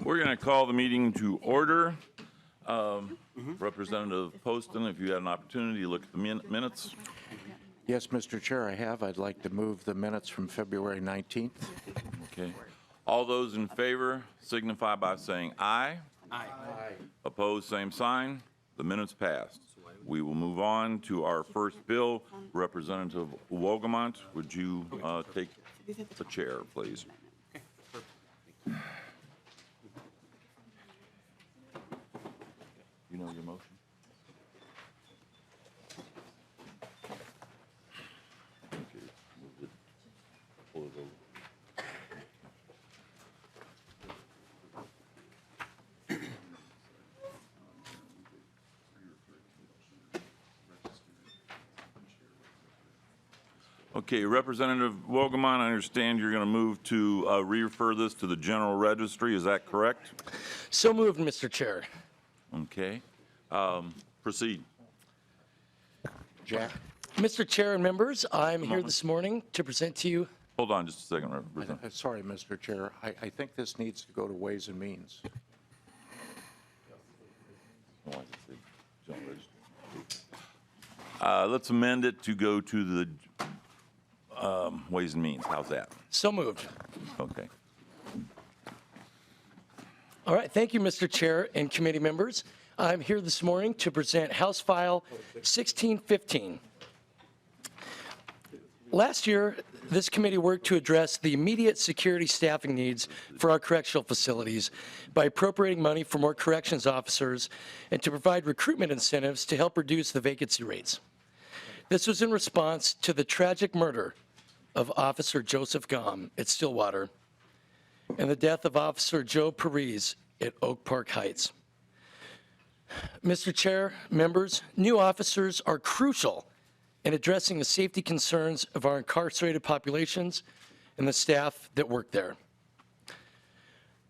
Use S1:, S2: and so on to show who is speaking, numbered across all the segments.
S1: We're going to call the meeting to order. Representative Poston, if you had an opportunity to look at the minutes.
S2: Yes, Mr. Chair, I have. I'd like to move the minutes from February 19th.
S1: Okay. All those in favor signify by saying aye.
S3: Aye.
S1: Opposed, same sign. The minutes passed. We will move on to our first bill. Representative Wolgamott, would you take the chair, please? You know your motion? Okay, move it. Pull it over. Okay, Representative Wolgamott, I understand you're going to move to refer this to the General Registry. Is that correct?
S3: So moved, Mr. Chair.
S1: Okay. Proceed.
S2: Jack?
S3: Mr. Chair and members, I'm here this morning to present to you.
S1: Hold on just a second, Representative.
S2: Sorry, Mr. Chair. I think this needs to go to Ways and Means.
S1: Let's amend it to go to the Ways and Means. How's that?
S3: So moved.
S1: Okay.
S3: All right, thank you, Mr. Chair and committee members. I'm here this morning to present House File 1615. Last year, this committee worked to address the immediate security staffing needs for our correctional facilities by appropriating money for more corrections officers and to provide recruitment incentives to help reduce the vacancy rates. This was in response to the tragic murder of Officer Joseph Gom at Stillwater and the death of Officer Joe Perez at Oak Park Heights. Mr. Chair, members, new officers are crucial in addressing the safety concerns of our incarcerated populations and the staff that work there.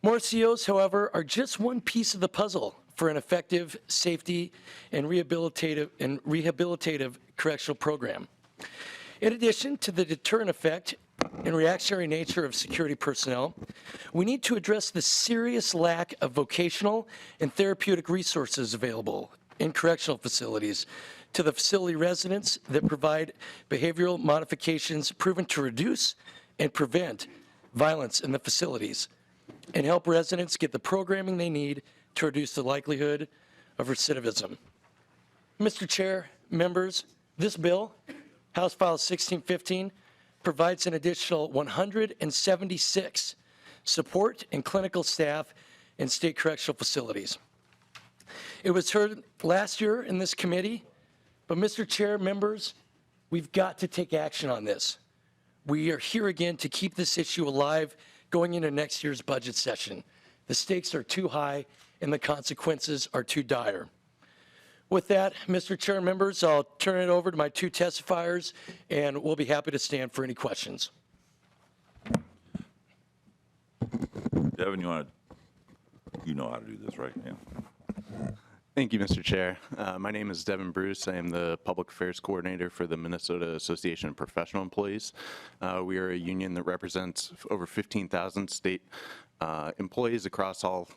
S3: More COs, however, are just one piece of the puzzle for an effective safety and rehabilitative correctional program. In addition to the deterrent effect and reactionary nature of security personnel, we need to address the serious lack of vocational and therapeutic resources available in correctional facilities to the facility residents that provide behavioral modifications proven to reduce and prevent violence in the facilities and help residents get the programming they need to reduce the likelihood of recidivism. Mr. Chair, members, this bill, House File 1615, provides an additional 176 support and clinical staff in state correctional facilities. It was heard last year in this committee, but Mr. Chair, members, we've got to take action on this. We are here again to keep this issue alive going into next year's budget session. The stakes are too high and the consequences are too dire. With that, Mr. Chair, members, I'll turn it over to my two testifiers, and we'll be happy to stand for any questions.
S1: Devin, you know how to do this, right? Yeah.
S4: Thank you, Mr. Chair. My name is Devin Bruce. I am the Public Affairs Coordinator for the Minnesota Association of Professional Employees. We are a union that represents over 15,000 state employees across all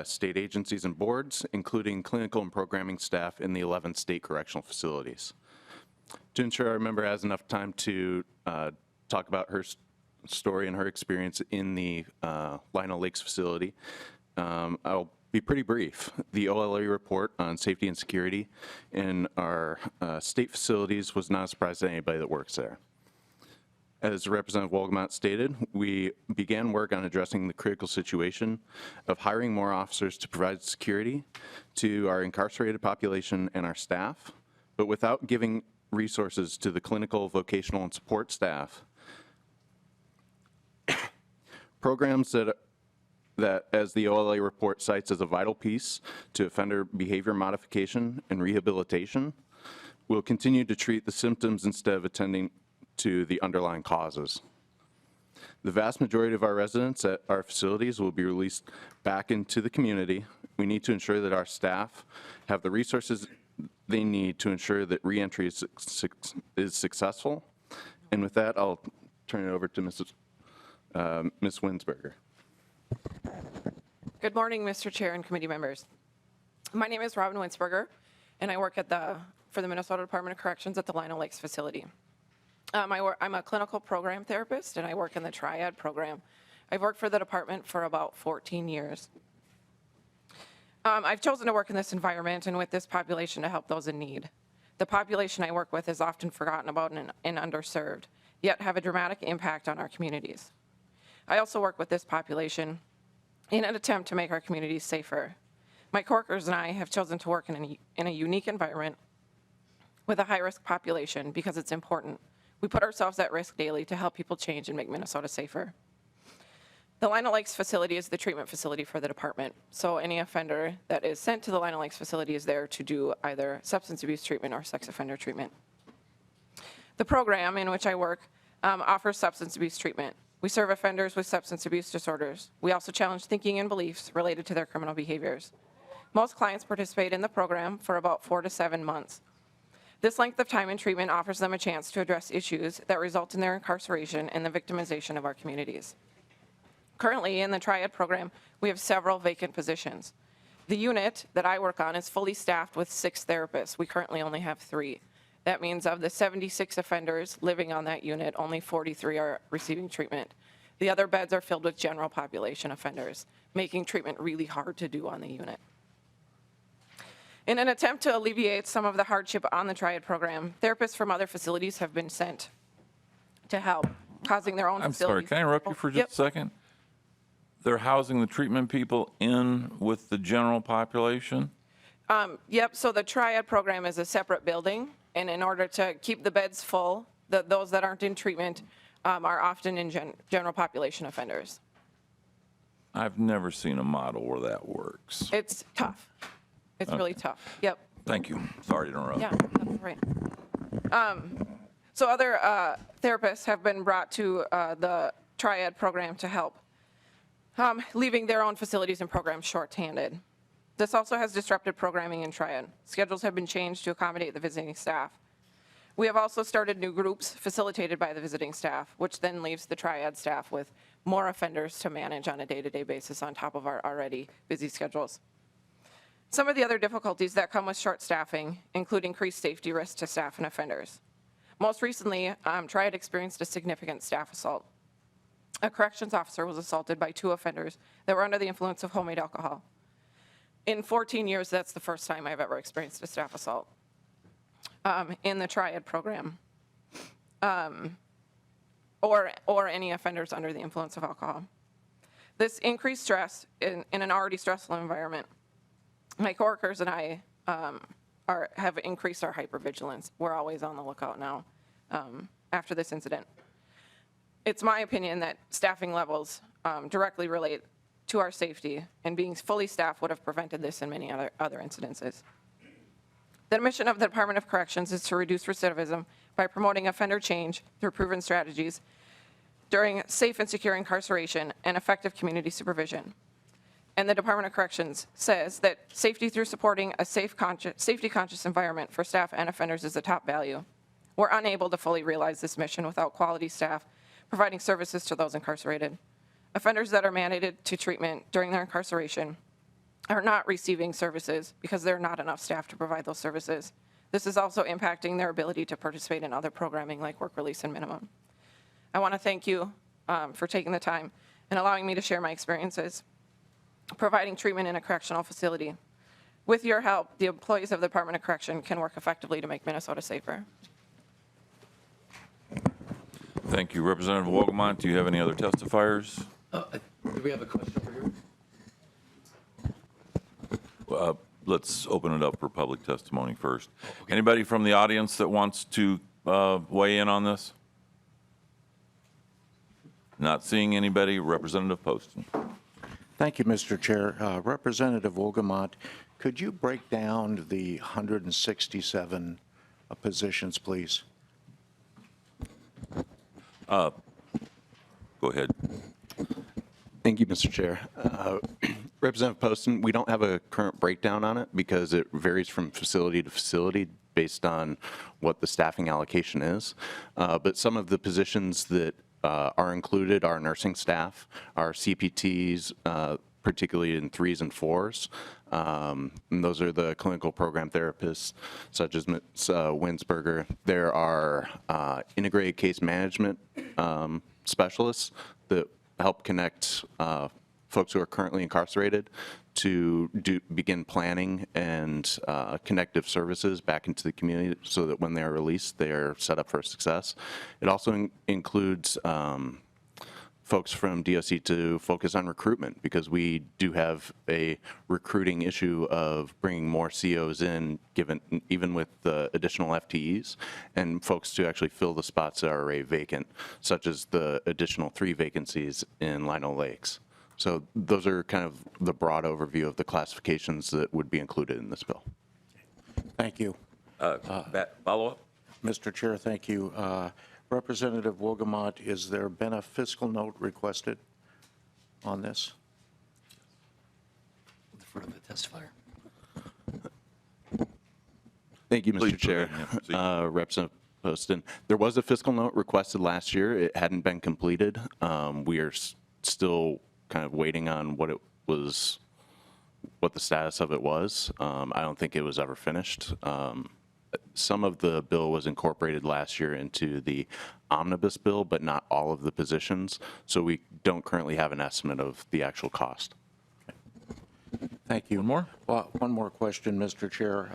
S4: state agencies and boards, including clinical and programming staff in the 11 state correctional facilities. To ensure our member has enough time to talk about her story and her experience in the Lionel Lakes facility, I'll be pretty brief. The OLA report on safety and security in our state facilities was not a surprise to anybody that works there. As Representative Wolgamott stated, we began work on addressing the critical situation of hiring more officers to provide security to our incarcerated population and our staff, but without giving resources to the clinical, vocational, and support staff. Programs that, as the OLA report cites as a vital piece to offender behavior modification and rehabilitation, will continue to treat the symptoms instead of attending to the underlying causes. The vast majority of our residents at our facilities will be released back into the community. We need to ensure that our staff have the resources they need to ensure that reentry is successful. And with that, I'll turn it over to Ms. Winsberger.
S5: Good morning, Mr. Chair and committee members. My name is Robin Winsberger, and I work for the Minnesota Department of Corrections at the Lino Lakes facility. I'm a clinical program therapist, and I work in the Triad program. I've worked for the department for about 14 years. I've chosen to work in this environment and with this population to help those in need. The population I work with is often forgotten about and underserved, yet have a dramatic impact on our communities. I also work with this population in an attempt to make our communities safer. My coworkers and I have chosen to work in a unique environment with a high-risk population because it's important. We put ourselves at risk daily to help people change and make Minnesota safer. The Lino Lakes facility is the treatment facility for the department, so any offender that is sent to the Lino Lakes facility is there to do either substance abuse treatment or sex offender treatment. The program in which I work offers substance abuse treatment. We serve offenders with substance abuse disorders. We also challenge thinking and beliefs related to their criminal behaviors. Most clients participate in the program for about 4 to 7 months. This length of time in treatment offers them a chance to address issues that result in their incarceration and the victimization of our communities. Currently, in the Triad program, we have several vacant positions. The unit that I work on is fully staffed with 6 therapists. We currently only have 3. That means of the 76 offenders living on that unit, only 43 are receiving treatment. The other beds are filled with general population offenders, making treatment really hard to do on the unit. In an attempt to alleviate some of the hardship on the Triad program, therapists from other facilities have been sent to help, causing their own
S1: I'm
S5: facilities.
S1: sorry, can I interrupt you for just
S5: Yep.
S1: a second? They're housing the treatment people in with the general population?
S5: Yep, so the Triad program is a separate building, and in order to keep the beds full, those that aren't in treatment are often in general population offenders.
S1: I've never seen a model where that works.
S5: It's tough. It's really tough. Yep.
S1: Thank you. Sorry to interrupt.
S5: Yeah, that's right. So other therapists have been brought to the Triad program to help, leaving their own facilities and programs shorthanded. This also has disrupted programming in Triad. Schedules have been changed to accommodate the visiting staff. We have also started new groups facilitated by the visiting staff, which then leaves the Triad staff with more offenders to manage on a day-to-day basis on top of our already busy schedules. Some of the other difficulties that come with short staffing include increased safety risks to staff and offenders. Most recently, Triad experienced a significant staff assault. A corrections officer was assaulted by 2 offenders that were under the influence of homemade alcohol. In 14 years, that's the first time I've ever experienced a staff assault in the Triad program, or any offenders under the influence of alcohol. This increased stress in an already stressful environment. My coworkers and I have increased our hypervigilance. We're always on the lookout now after this incident. It's my opinion that staffing levels directly relate to our safety, and being fully staffed would have prevented this and many other incidences. The mission of the Department of Corrections is to reduce recidivism by promoting offender change through proven strategies during safe and secure incarceration and effective community supervision. And the Department of Corrections says that safety through supporting a safety-conscious environment for staff and offenders is a top value. We're unable to fully realize this mission without quality staff providing services to those incarcerated. Offenders that are mandated to treatment during their incarceration are not receiving services because there are not enough staff to provide those services. This is also impacting their ability to participate in other programming like work release and minimum. I want to thank you for taking the time and allowing me to share my experiences providing treatment in a correctional facility. With your help, the employees of the Department of Correction can work effectively to make Minnesota safer.
S1: Thank you. Representative Wolgamott, do you have any other testifiers?
S3: Do we have a question over here?
S1: Let's open it up for public testimony first. Anybody from the audience that wants to weigh in on this? Not seeing anybody. Representative Poston.
S2: Thank you, Mr. Chair. Representative Wolgamott, could you break down the 167 positions, please?
S1: Go ahead.
S4: Thank you, Mr. Chair. Representative Poston, we don't have a current breakdown on it because it varies from facility to facility based on what the staffing allocation is. But some of the positions that are included are nursing staff, our CPTs, particularly in 3s and 4s. And those are the clinical program therapists, such as Ms. Winsberger. There are integrated case management specialists that help connect folks who are currently incarcerated to begin planning and connective services back into the community so that when they're released, they're set up for success. It also includes folks from DOC to focus on recruitment, because we do have a recruiting issue of bringing more COs in, even with the additional FTEs, and folks to actually fill the spots that are already vacant, such as the additional 3 vacancies in Lino Lakes. So those are kind of the broad overview of the classifications that would be included in this bill.
S2: Thank you.
S1: Follow-up?
S2: Mr. Chair, thank you. Representative Wolgamott, is there been a fiscal note requested on this?
S3: In front of the testifier.
S4: Thank you,
S1: Please
S4: Mr. Chair.
S1: go ahead. Yeah,
S4: Representative Poston, there was a fiscal note requested last year. It hadn't been completed. We are still kind of waiting on what the status of it was. I don't think it was ever finished. Some of the bill was incorporated last year into the omnibus bill, but not all of the positions. So we don't currently have an estimate of the actual cost.
S2: Thank you.
S6: One more?
S2: Well, one more question, Mr. Chair.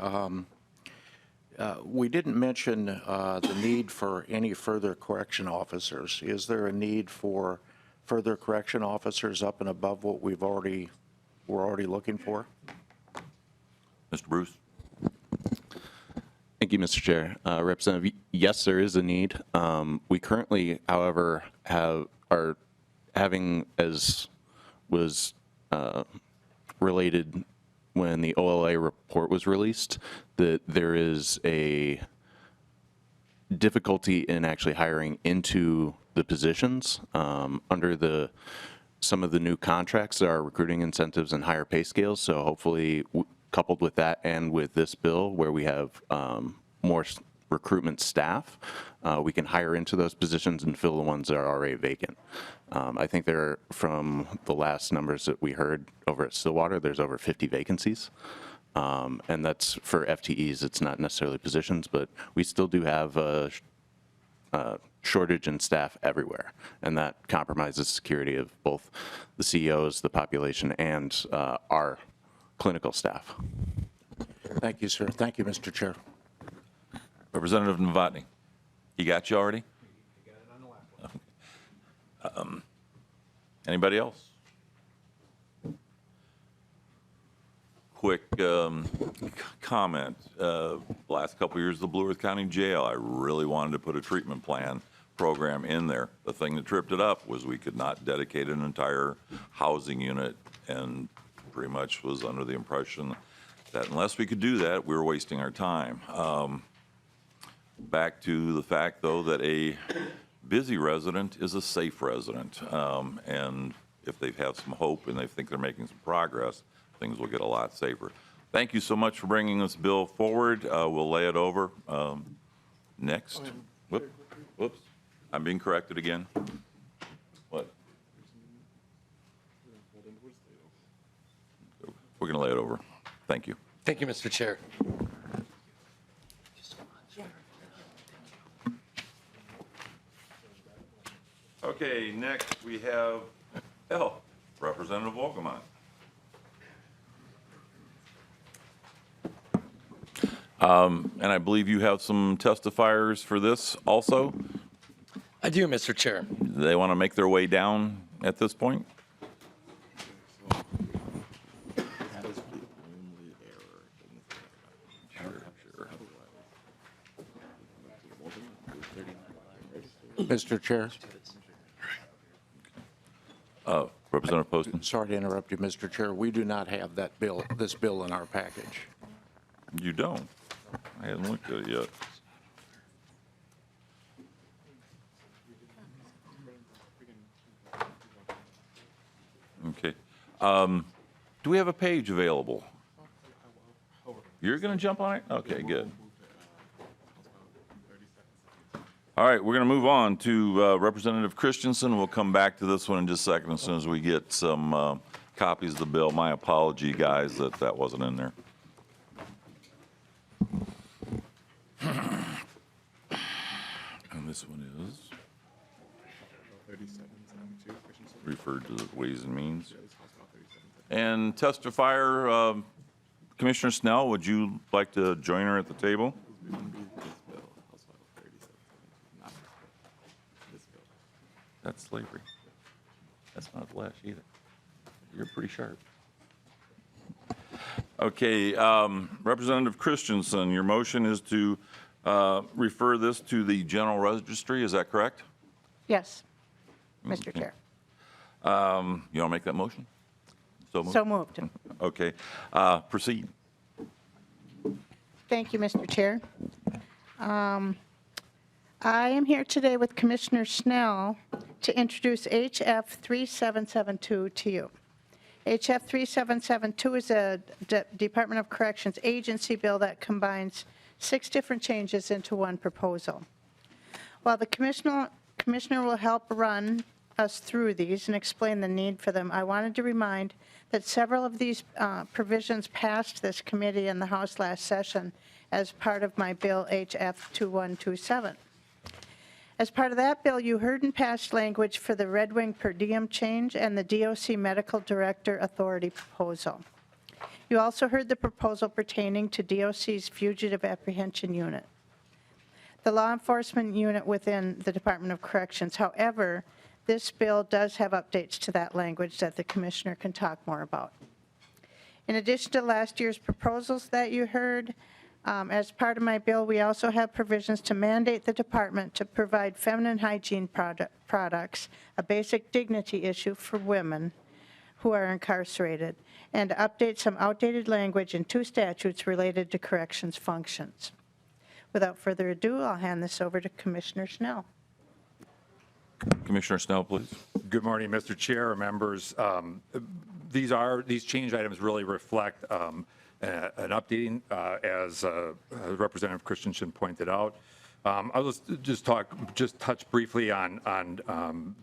S2: We didn't mention the need for any further correction officers. Is there a need for further correction officers up and above what we're already looking for?
S1: Mr. Bruce?
S4: Thank you, Mr. Chair. Representative, yes, there is a need. We currently, however, are having, as was related when the OLA report was released, that there is a difficulty in actually hiring into the positions under some of the new contracts. There are recruiting incentives and higher pay scales. So hopefully, coupled with that and with this bill, where we have more recruitment staff, we can hire into those positions and fill the ones that are already vacant. I think from the last numbers that we heard over at Stillwater, there's over 50 vacancies. And that's for FTEs. It's not necessarily positions, but we still do have a shortage in staff everywhere. And that compromises security of both the CEOs, the population, and our clinical staff.
S2: Thank you, sir. Thank you, Mr. Chair.
S1: Representative Novotny, he got you already? Anybody else? Quick comment. Last couple years, the Blue Earth County Jail, I really wanted to put a treatment plan program in there. The thing that tripped it up was we could not dedicate an entire housing unit, and pretty much was under the impression that unless we could do that, we were wasting our time. Back to the fact, though, that a busy resident is a safe resident. And if they have some hope and they think they're making some progress, things will get a lot safer. Thank you so much for bringing this bill forward. We'll lay it over. Next. Whoops. I'm being corrected again. What? We're going to lay it over. Thank you.
S3: Thank you, Mr. Chair.
S1: Okay, next we have Representative Wolgamott. And I believe you have some testifiers for this also.
S3: I do, Mr. Chair.
S1: They want to make their way down at this point?
S2: Mr. Chair.
S1: Representative Poston?
S2: Sorry to interrupt you, Mr. Chair. We do not have this bill in our package.
S1: You don't? I haven't looked at it yet. Okay. Do we have a page available? You're going to jump on it? Okay, good. All right, we're going to move on to Representative Christensen. We'll come back to this one in just a second as soon as we get some copies of the bill. My apology, guys, that wasn't in there. And this one is referred to the Ways and Means. And testifier, Commissioner Snell, would you like to join her at the table? That's slavery. That's not Lesch either. You're pretty sharp. Okay, Representative Christensen, your motion is to refer this to the general registry, is that correct?
S6: Yes, Mr. Chair.
S1: You want to make that motion?
S6: So moved.
S1: Okay, proceed.
S6: Thank you, Mr. Chair. I am here today with Commissioner Snell to introduce HF 3772 to you. HF 3772 is a Department of Corrections agency bill that combines 6 different changes into one proposal. While the commissioner will help run us through these and explain the need for them, I wanted to remind that several of these provisions passed this committee in the House last session as part of my bill HF 2127. As part of that bill, you heard and passed language for the Red Wing per diem change and the DOC Medical Director Authority proposal. You also heard the proposal pertaining to DOC's fugitive apprehension unit, the law enforcement unit within the Department of Corrections. However, this bill does have updates to that language that the Commissioner can talk more about. In addition to last year's proposals that you heard, as part of my bill, we also have provisions to mandate the department to provide feminine hygiene products, a basic dignity issue for women who are incarcerated, and update some outdated language in 2 statutes related to corrections functions. Without further ado, I'll hand this over to Commissioner Snell.
S1: Commissioner Snell, please.
S7: Good morning, Mr. Chair, members. These change items really reflect an updating, as Representative Christensen pointed out. I'll just touch briefly on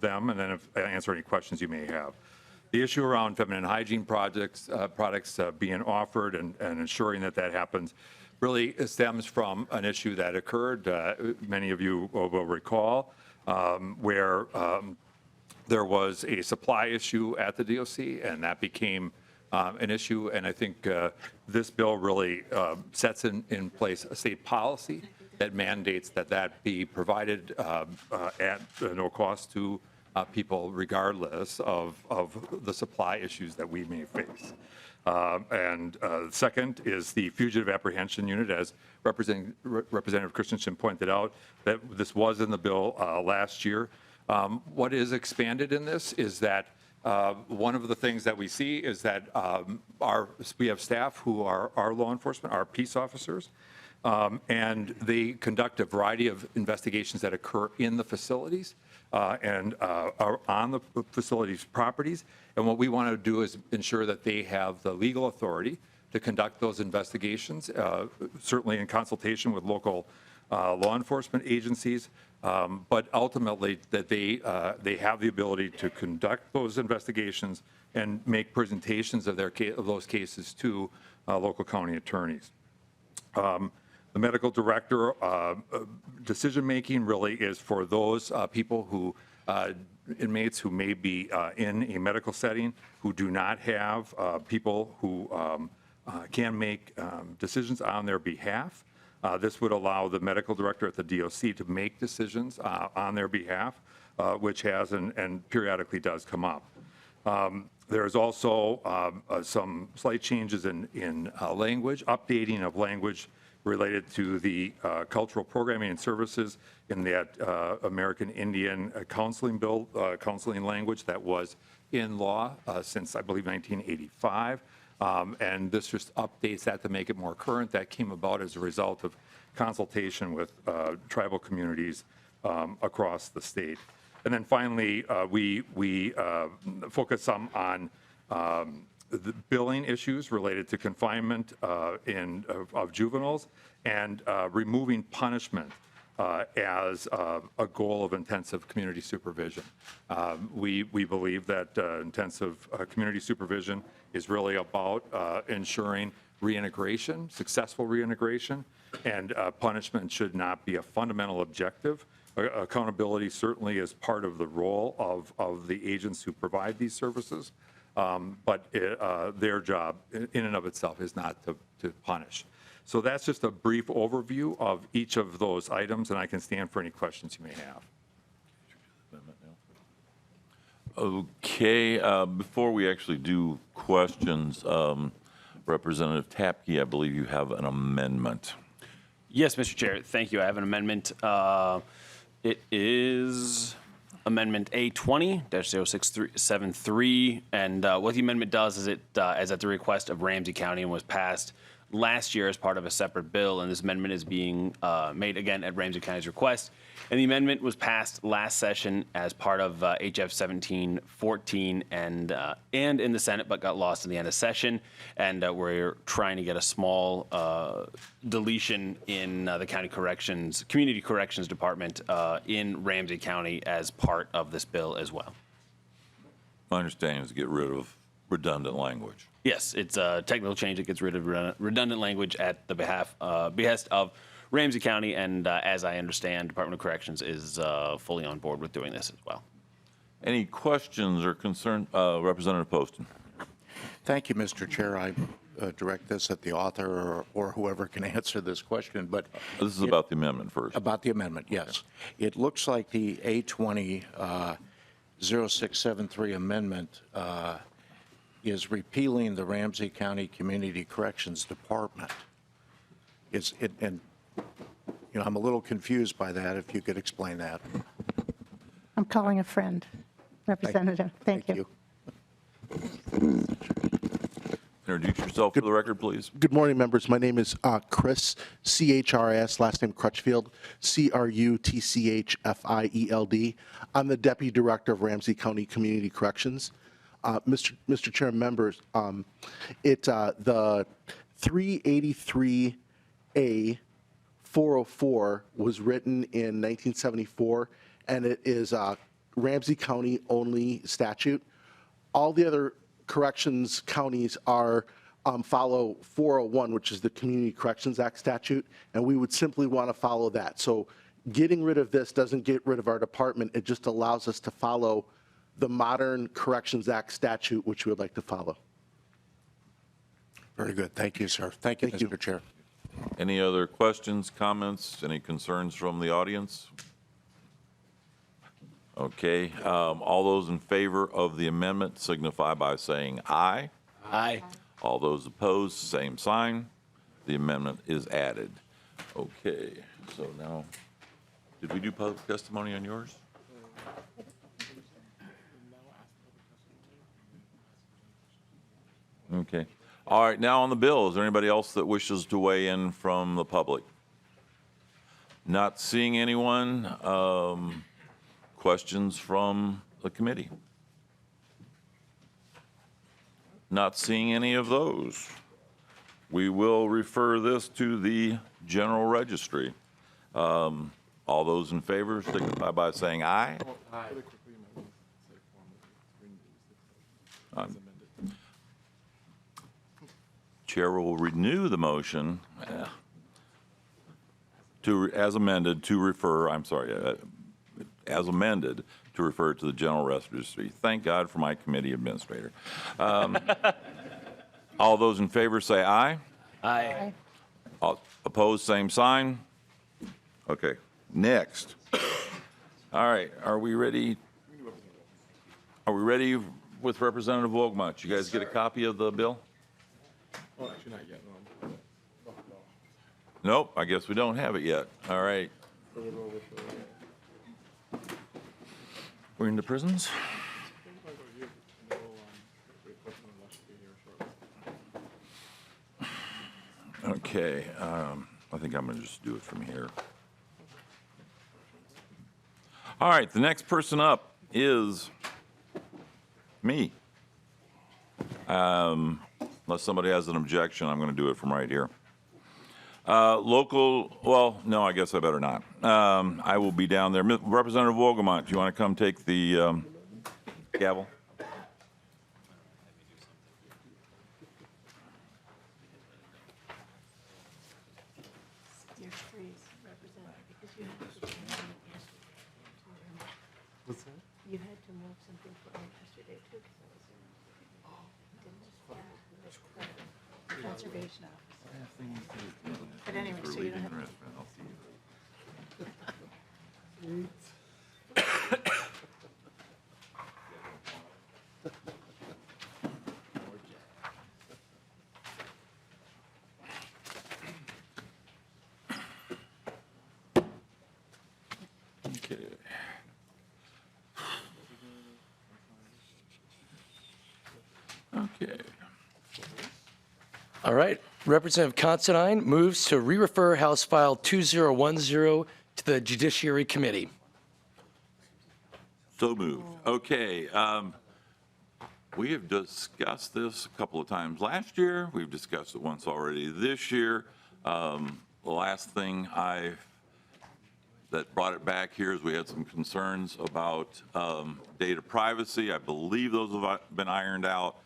S7: them, and then answer any questions you may have. The issue around feminine hygiene products being offered and ensuring that happens really stems from an issue that occurred, many of you will recall, where there was a supply issue at the DOC, and that became an issue. And I think this bill really sets in place a state policy that mandates that be provided at no cost to people, regardless of the supply issues that we may face. And second is the fugitive apprehension unit, as Representative Christensen pointed out, that this was in the bill last year. What is expanded in this is that one of the things that we see is that we have staff who are our law enforcement, our peace officers, and they conduct a variety of investigations that occur in the facilities and are on the facilities' properties. And what we want to do is ensure that they have the legal authority to conduct those investigations, certainly in consultation with local law enforcement agencies, but ultimately that they have the ability to conduct those investigations and make presentations of those cases to local county attorneys. The medical director decision-making really is for those people who, inmates who may be in a medical setting, who do not have people who can make decisions on their behalf. This would allow the medical director at the DOC to make decisions on their behalf, which has and periodically does come up. There's also some slight changes in language, updating of language related to the cultural programming and services in that American Indian counseling bill, counseling language that was in law since, I believe, 1985. And this just updates that to make it more current. That came about as a result of consultation with tribal communities across the state. And then finally, we focus some on the billing issues related to confinement of juveniles and removing punishment as a goal of intensive community supervision. We believe that intensive community supervision is really about ensuring reintegration, successful reintegration, and punishment should not be a fundamental objective. Accountability certainly is part of the role of the agents who provide these services, but their job in and of itself is not to punish. So that's just a brief overview of each of those items, and I can stand for any questions you may have.
S1: Okay, before we actually do questions, Representative Tapke, I believe you have an amendment.
S8: Yes, Mr. Chair. Thank you. I have an amendment. It is Amendment A20-0673, and what the amendment does is it is at the request of Ramsey County and was passed last year as part of a separate bill, and this amendment is being made again at Ramsey County's request. And the amendment was passed last session as part of HF 1714 and in the Senate, but got lost in the end of session. And we're trying to get a small deletion in the community corrections department in Ramsey County as part of this bill as well.
S1: My understanding is to get rid of redundant language.
S8: Yes, it's a technical change that gets rid of redundant language at the behest of Ramsey County, and as I understand, Department of Corrections is fully on board with doing this as well.
S1: Any questions or concerns? Representative Poston.
S2: Thank you, Mr. Chair. I direct this at the author or whoever can answer this question, but
S1: This is about the amendment first.
S2: about the amendment, yes. It looks like the A20 0673 amendment is repealing the Ramsey County Community Corrections Department. And you know, I'm a little confused by that, if you could explain that.
S6: I'm calling a friend, Representative. Thank you.
S1: Introduce yourself for the record, please.
S9: Good morning, members. My name is Chris, C-H-R-S, last name Crutchfield, C-R-U-T-C-H-F-I-E-L-D. I'm the Deputy Director of Ramsey County Community Corrections. Mr. Chair, members, the 383A 404 was written in 1974, and it is a Ramsey County only statute. All the other corrections counties are follow 401, which is the Community Corrections Act statute, and we would simply want to follow that. So getting rid of this doesn't get rid of our department. It just allows us to follow the modern Corrections Act statute, which we would like to follow.
S2: Very good. Thank you, sir. Thank you, Mr. Chair.
S1: Any other questions, comments, any concerns from the audience? Okay, all those in favor of the amendment signify by saying aye.
S8: Aye.
S1: All those opposed, same sign. The amendment is added. Okay, so now, did we do public testimony on yours? Okay. All right, now on the bill, is there anybody else that wishes to weigh in from the public? Not seeing anyone. Questions from the committee? Not seeing any of those. We will refer this to the general registry. All those in favor signify by saying aye. Chair will renew the motion as amended to refer to the general registry. Thank God for my committee administrator. All those in favor say aye.
S8: Aye.
S1: All opposed, same sign. Okay, next. All right, are we ready? Are we ready with Representative Wolgamott? You guys get a copy of the bill?
S9: Oh, actually not yet, no.
S1: Nope, I guess we don't have it yet. All right. We're into prisons? Okay, I think I'm going to just do it from here. All right, the next person up is me. Unless somebody has an objection, I'm going to do it from right here. Local, well, no, I guess I better not. I will be down there. Representative Wolgamott, do you want to come take the gavel?
S6: You had to move something for yesterday too, because conservation officer. But anyway, so you don't have.
S1: Okay. Okay.
S3: All right. Representative Considine moves to re-refer House File 2010 to the Judiciary Committee.
S1: So moved. Okay. We have discussed this a couple of times last year. We've discussed it once already this year. The last thing that brought it back here is we had some concerns about data privacy. I believe those have been ironed out.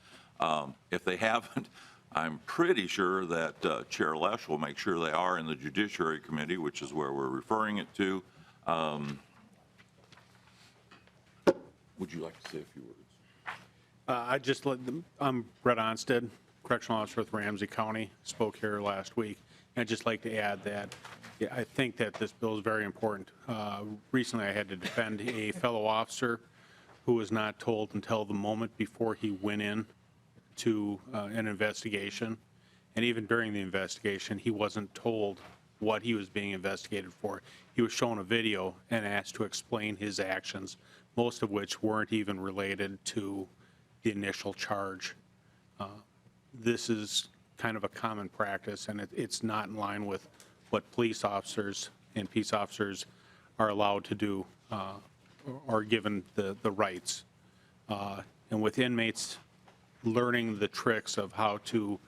S1: If they haven't, I'm pretty sure that Chair Lesch will make sure they are in the Judiciary Committee, which is where we're referring it to. Would you like to say a few words?
S10: I'm Brett Onstead, Correctional Officer with Ramsey County, spoke here last week. I'd just like to add that I think that this bill is very important. Recently, I had to defend a fellow officer who was not told until the moment before he went in to an investigation. And even during the investigation, he wasn't told what he was being investigated for. He was shown a video and asked to explain his actions, most of which weren't even related to the initial charge. This is kind of a common practice, and it's not in line with what police officers and peace officers are allowed to do or given the rights. And with inmates learning the tricks of how to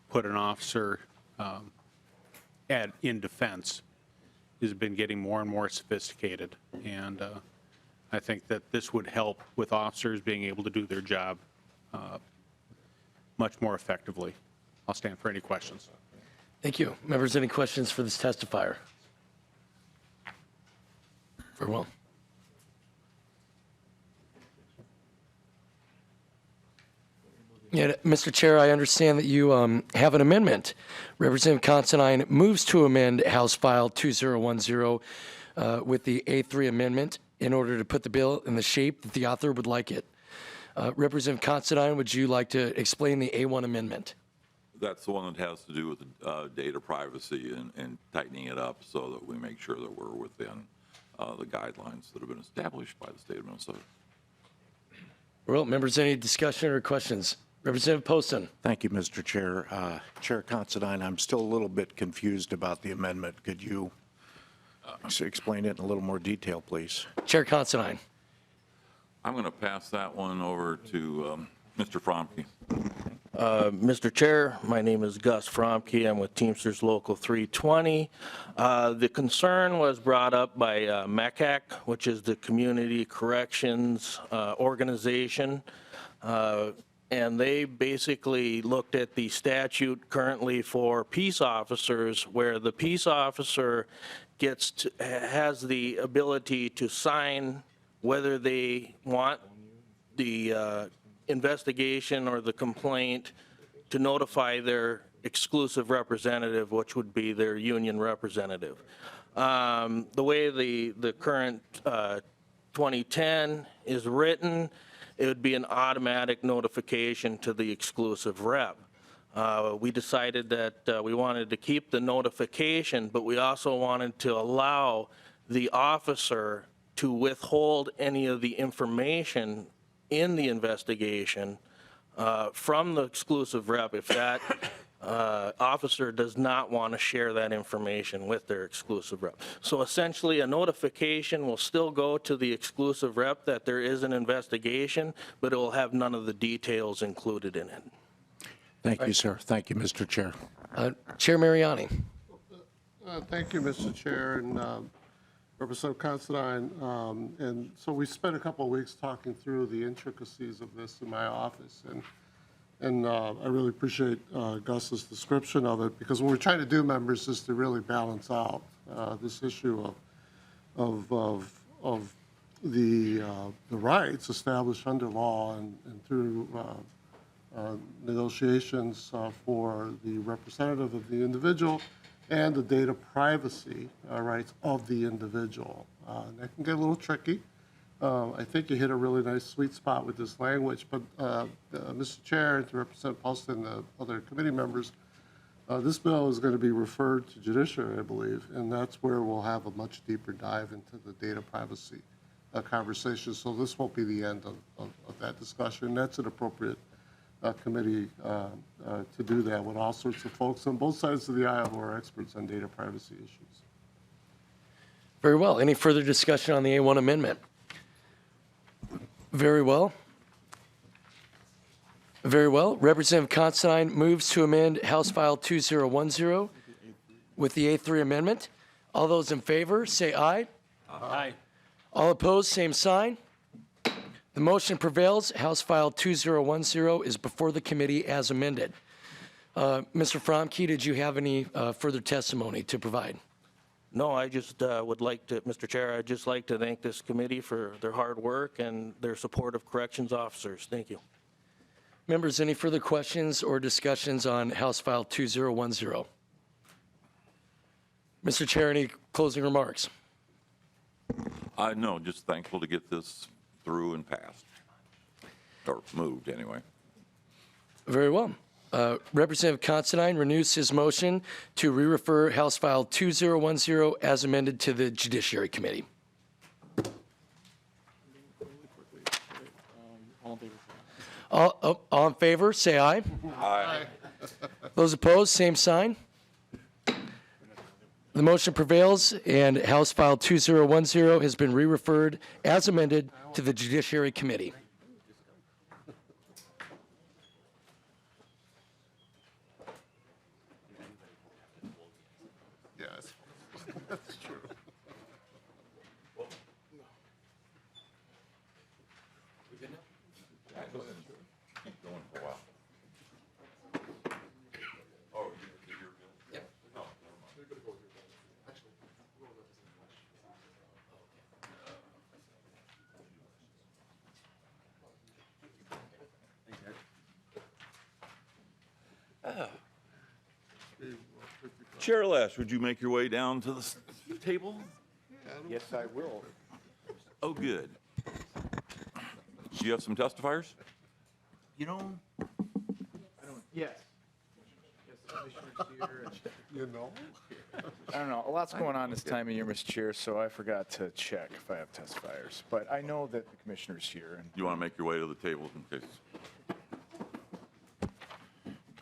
S10: put an officer in defense has been getting more and more sophisticated. And I think that this would help with officers being able to do their job much more effectively. I'll stand for any questions.
S3: Thank you. Members, any questions for this testifier? Very well. Yeah, Mr. Chair, I understand that you have an amendment. Representative Considine moves to amend House File 2010 with the A3 amendment in order to put the bill in the shape that the author would like it. Representative Considine, would you like to explain the A1 amendment?
S1: That's the one that has to do with data privacy and tightening it up so that we make sure that we're within the guidelines that have been established by the state of Minnesota.
S3: Well, members, any discussion or questions? Representative Poston.
S2: Thank you, Mr. Chair. Chair Considine, I'm still a little bit confused about the amendment. Could you explain it in a little more detail, please?
S3: Chair Considine.
S1: I'm going to pass that one over to Mr. Fromke.
S11: Mr. Chair, my name is Gus Fromke. I'm with Teamsters Local 320. The concern was brought up by MECAC, which is the Community Corrections Organization. And they basically looked at the statute currently for peace officers, where the peace officer has the ability to sign whether they want the investigation or the complaint to notify their exclusive representative, which would be their union representative. The way the current 2010 is written, it would be an automatic notification to the exclusive rep. We decided that we wanted to keep the notification, but we also wanted to allow the officer to withhold any of the information in the investigation from the exclusive rep if that officer does not want to share that information with their exclusive rep. So essentially, a notification will still go to the exclusive rep that there is an investigation, but it will have none of the details included in it.
S2: Thank you, sir. Thank you, Mr. Chair.
S3: Chair Mariani.
S12: Thank you, Mr. Chair, and Representative Considine. And so we spent a couple of weeks talking through the intricacies of this in my office, and I really appreciate Gus's description of it, because what we're trying to do, members, is to really balance out this issue of the rights established under law and through negotiations for the representative of the individual and the data privacy rights of the individual. That can get a little tricky. I think you hit a really nice sweet spot with this language, but Mr. Chair, and to Representative Paulson and the other committee members, this bill is going to be referred to judiciary, I believe, and that's where we'll have a much deeper dive into the data privacy conversation. So this won't be the end of that discussion. That's an appropriate committee to do that with all sorts of folks on both sides of the aisle who are experts on data privacy issues.
S3: Very well. Any further discussion on the A1 amendment? Very well. Very well. Representative Considine moves to amend House File 2010 with the A3 amendment. All those in favor, say aye.
S8: Aye.
S3: All opposed, same sign. The motion prevails. House File 2010 is before the committee as amended. Mr. Fromke, did you have any further testimony to provide?
S11: No, I just would like to, Mr. Chair, I'd just like to thank this committee for their hard work and their support of corrections officers. Thank you.
S3: Members, any further questions or discussions on House File 2010? Mr. Chair, any closing remarks?
S1: No, just thankful to get this through and passed, or moved anyway.
S3: Very well. Representative Considine renews his motion to re-refer House File 2010 as amended to the Judiciary Committee. All in favor, say aye.
S1: Aye.
S3: Those opposed, same sign. The motion prevails, and House File 2010 has been re-referred as amended to the Judiciary Committee.
S12: Yes, that's true.
S1: Keep going for a while. Oh, you're good? Yep. No, never mind. Chair Lesch, would you make your way down to the table?
S2: Yes, I will.
S1: Oh, good. Do you have some testifiers?
S9: You know,
S13: Yes.
S12: You know?
S13: I don't know. A lot's going on this time of year, Mr. Chair, so I forgot to check if I have testifiers. But I know that the commissioner's here. And
S1: You want to make your way to the table in case?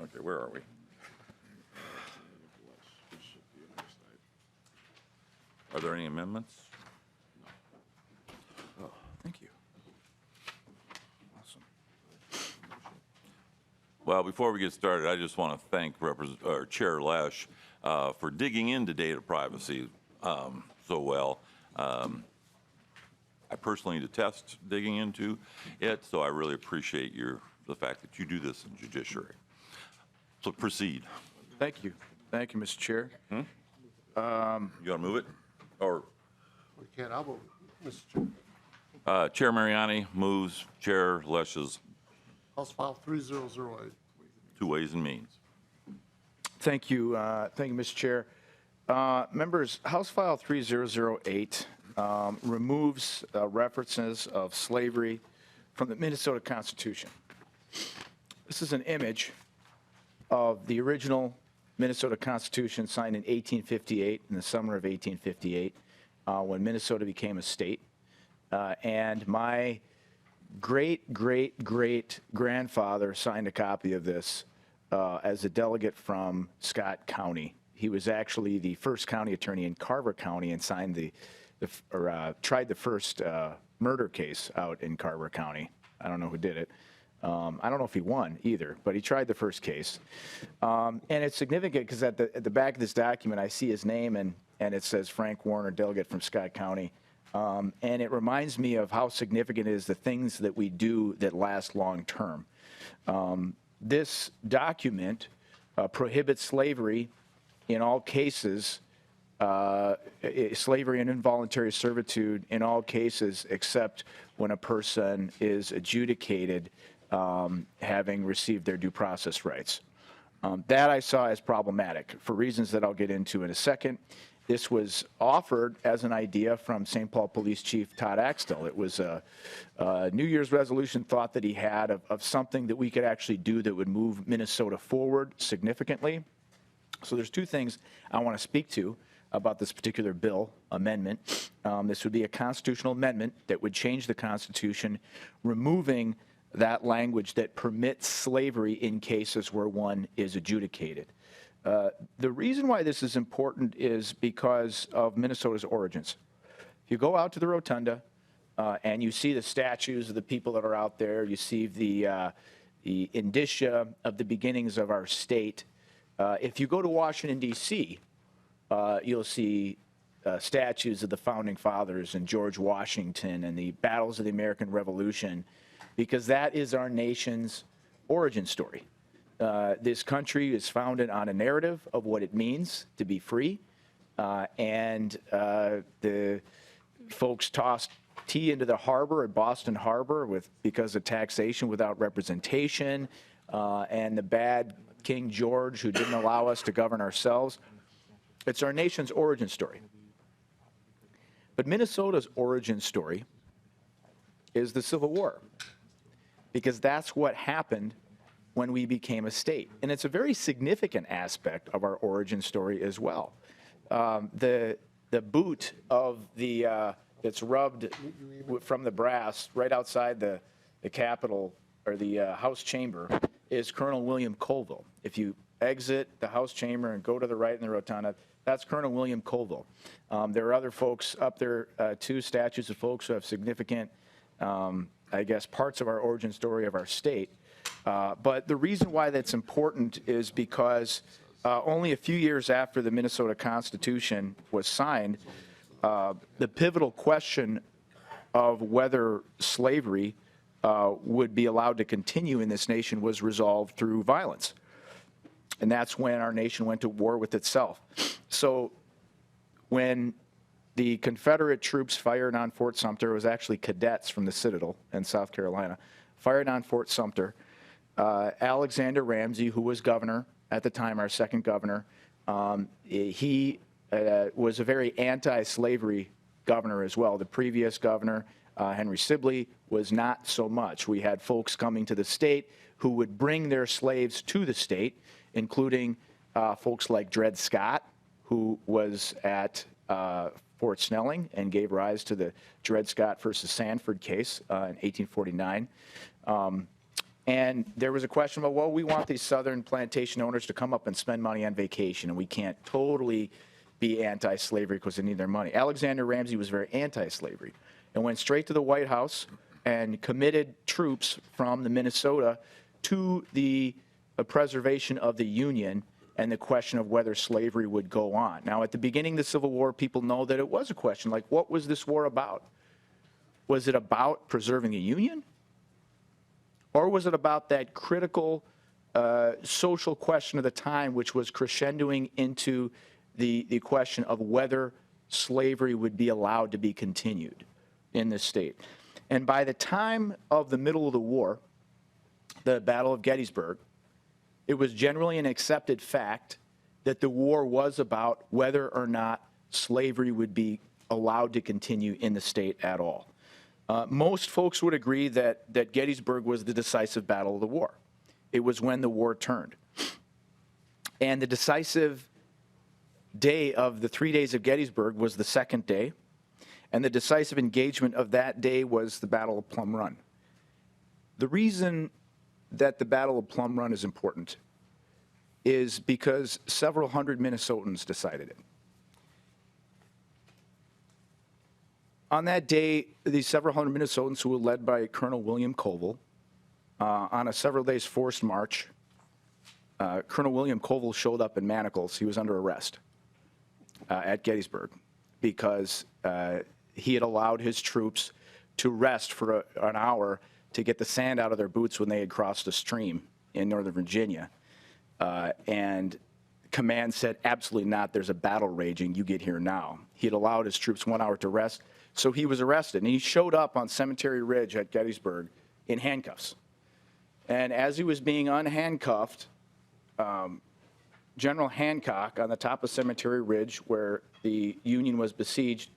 S1: Okay, where are we? Are there any amendments?
S13: oh, thank you. Awesome.
S1: Well, before we get started, I just want to thank Chair Lesch for digging into data privacy so well. I personally detest digging into it, so I really appreciate the fact that you do this in judiciary. So proceed.
S13: Thank you. Thank you, Mr. Chair.
S1: You want to move it? Or
S12: We can't, I'll vote, Mr. Chair.
S1: Chair Mariani moves Chair Lesch's
S12: House File 3008.
S1: two ways and means.
S13: Thank you, Mr. Chair. Members, House File 3008 removes references of slavery from the Minnesota Constitution. This is an image of the original Minnesota Constitution signed in 1858, in the summer of 1858, when Minnesota became a state. And my great-great-great-grandfather signed a copy of this as a delegate from Scott County. He was actually the first county attorney in Carver County and signed tried the first murder case out in Carver County. I don't know who did it. I don't know if he won either, but he tried the first case. And it's significant because at the back of this document, I see his name and it says Frank Warner, delegate from Scott County. And it reminds me of how significant it is the things that we do that last long term. This document prohibits slavery in all cases, slavery and involuntary servitude in all cases except when a person is adjudicated having received their due process rights. That I saw as problematic for reasons that I'll get into in a second. This was offered as an idea from St. Paul Police Chief Todd Axtell. It was a New Year's resolution thought that he had of something that we could actually do that would move Minnesota forward significantly. So there's two things I want to speak to about this particular bill amendment. This would be a constitutional amendment that would change the Constitution, removing that language that permits slavery in cases where one is adjudicated. The reason why this is important is because of Minnesota's origins. If you go out to the rotunda and you see the statues of the people that are out there, you see the indicia of the beginnings of our state. If you go to Washington, D.C., you'll see statues of the founding fathers and George Washington and the battles of the American Revolution, because that is our nation's origin story. This country is founded on a narrative of what it means to be free, and the folks tossed tea into the harbor at Boston Harbor because of taxation without representation, and the bad King George who didn't allow us to govern ourselves. It's our nation's origin story. But Minnesota's origin story is the Civil War, because that's what happened when we became a state. And it's a very significant aspect of our origin story as well. The boot of that's rubbed from the brass right outside the Capitol or the House chamber is Colonel William Colville. If you exit the House chamber and go to the right in the rotunda, that's Colonel William Colville. There are other folks up there too, statues of folks who have significant, I guess, parts of our origin story of our state. But the reason why that's important is because only a few years after the Minnesota Constitution was signed, the pivotal question of whether slavery would be allowed to continue in this nation was resolved through violence. And that's when our nation went to war with itself. So when the Confederate troops fired on Fort Sumter, it was actually cadets from the Citadel in South Carolina, fired on Fort Sumter. Alexander Ramsey, who was governor at the time, our second governor, he was a very anti-slavery governor as well. The previous governor, Henry Sibley, was not so much. We had folks coming to the state who would bring their slaves to the state, including folks like Dred Scott, who was at Fort Snelling and gave rise to the Dred Scott versus Sanford case in 1849. And there was a question about, well, we want these southern plantation owners to come up and spend money on vacation, and we can't totally be anti-slavery because they need their money. Alexander Ramsey was very anti-slavery and went straight to the White House and committed troops from the Minnesota to the preservation of the Union and the question of whether slavery would go on. Now, at the beginning of the Civil War, people know that it was a question, like, what was this war about? Was it about preserving the Union? Or was it about that critical social question of the time, which was crescendoing into the question of whether slavery would be allowed to be continued in this state? And by the time of the middle of the war, the Battle of Gettysburg, it was generally an accepted fact that the war was about whether or not slavery would be allowed to continue in the state at all. Most folks would agree that Gettysburg was the decisive battle of the war. It was when the war turned. And the decisive day of the 3 days of Gettysburg was the second day, and the decisive engagement of that day was the Battle of Plum Run. The reason that the Battle of Plum Run is important is because several hundred Minnesotans decided it. On that day, these several hundred Minnesotans who were led by Colonel William Colville on a several days forced march, Colonel William Colville showed up in manacles. He was under arrest at Gettysburg because he had allowed his troops to rest for an hour to get the sand out of their boots when they had crossed a stream in Northern Virginia. And command said, absolutely not, there's a battle raging, you get here now. He had allowed his troops 1 hour to rest, so he was arrested. And he showed up on Cemetery Ridge at Gettysburg in handcuffs. And as he was being unhandcuffed, General Hancock on the top of Cemetery Ridge, where the Union was besieged,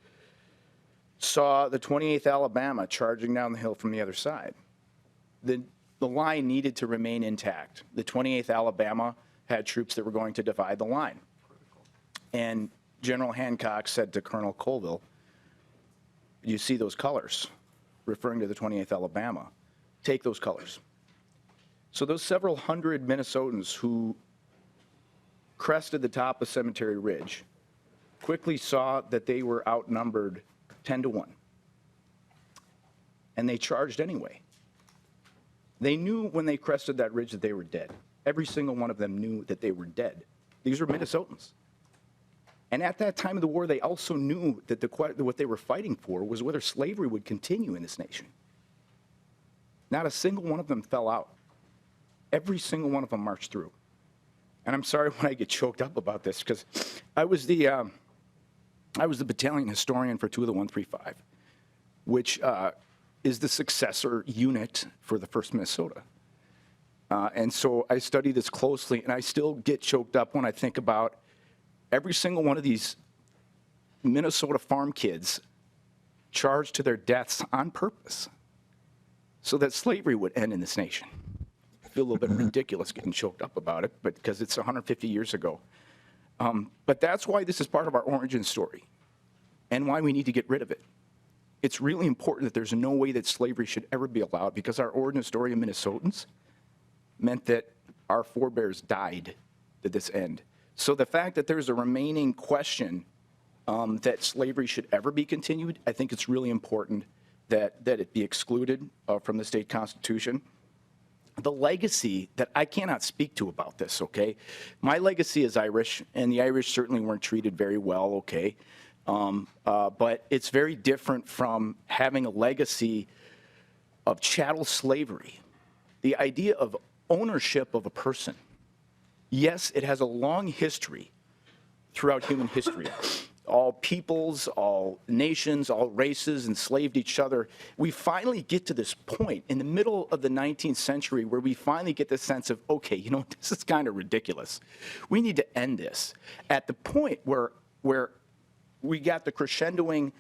S13: saw the 28th Alabama charging down the hill from the other side. The line needed to remain intact. The 28th Alabama had troops that were going to divide the line. And General Hancock said to Colonel Colville, you see those colors, referring to the 28th Alabama, take those colors. So those several hundred Minnesotans who crested the top of Cemetery Ridge quickly saw that they were outnumbered 10-1. And they charged anyway. They knew when they crested that ridge that they were dead. Every single one of them knew that they were dead. These were Minnesotans. And at that time of the war, they also knew that what they were fighting for was whether slavery would continue in this nation. Not a single one of them fell out. Every single one of them marched through. And I'm sorry when I get choked up about this, because I was the battalion historian for 2 of the 135, which is the successor unit for the 1st Minnesota. And so I study this closely, and I still get choked up when I think about every single one of these Minnesota farm kids charged to their deaths on purpose so that slavery would end in this nation. I feel a little bit ridiculous getting choked up about it, but because it's 150 years ago. But that's why this is part of our origin story and why we need to get rid of it. It's really important that there's no way that slavery should ever be allowed, because our origin story of Minnesotans meant that our forebears died to this end. So the fact that there's a remaining question that slavery should ever be continued, I think it's really important that it be excluded from the state constitution. The legacy that I cannot speak to about this, okay? My legacy is Irish, and the Irish certainly weren't treated very well, okay? But it's very different from having a legacy of chattel slavery. The idea of ownership of a person. Yes, it has a long history throughout human history. All peoples, all nations, all races enslaved each other. We finally get to this point in the middle of the 19th century where we finally get the sense of, okay, you know, this is kind of ridiculous. We need to end this. At the point where we got the crescendoing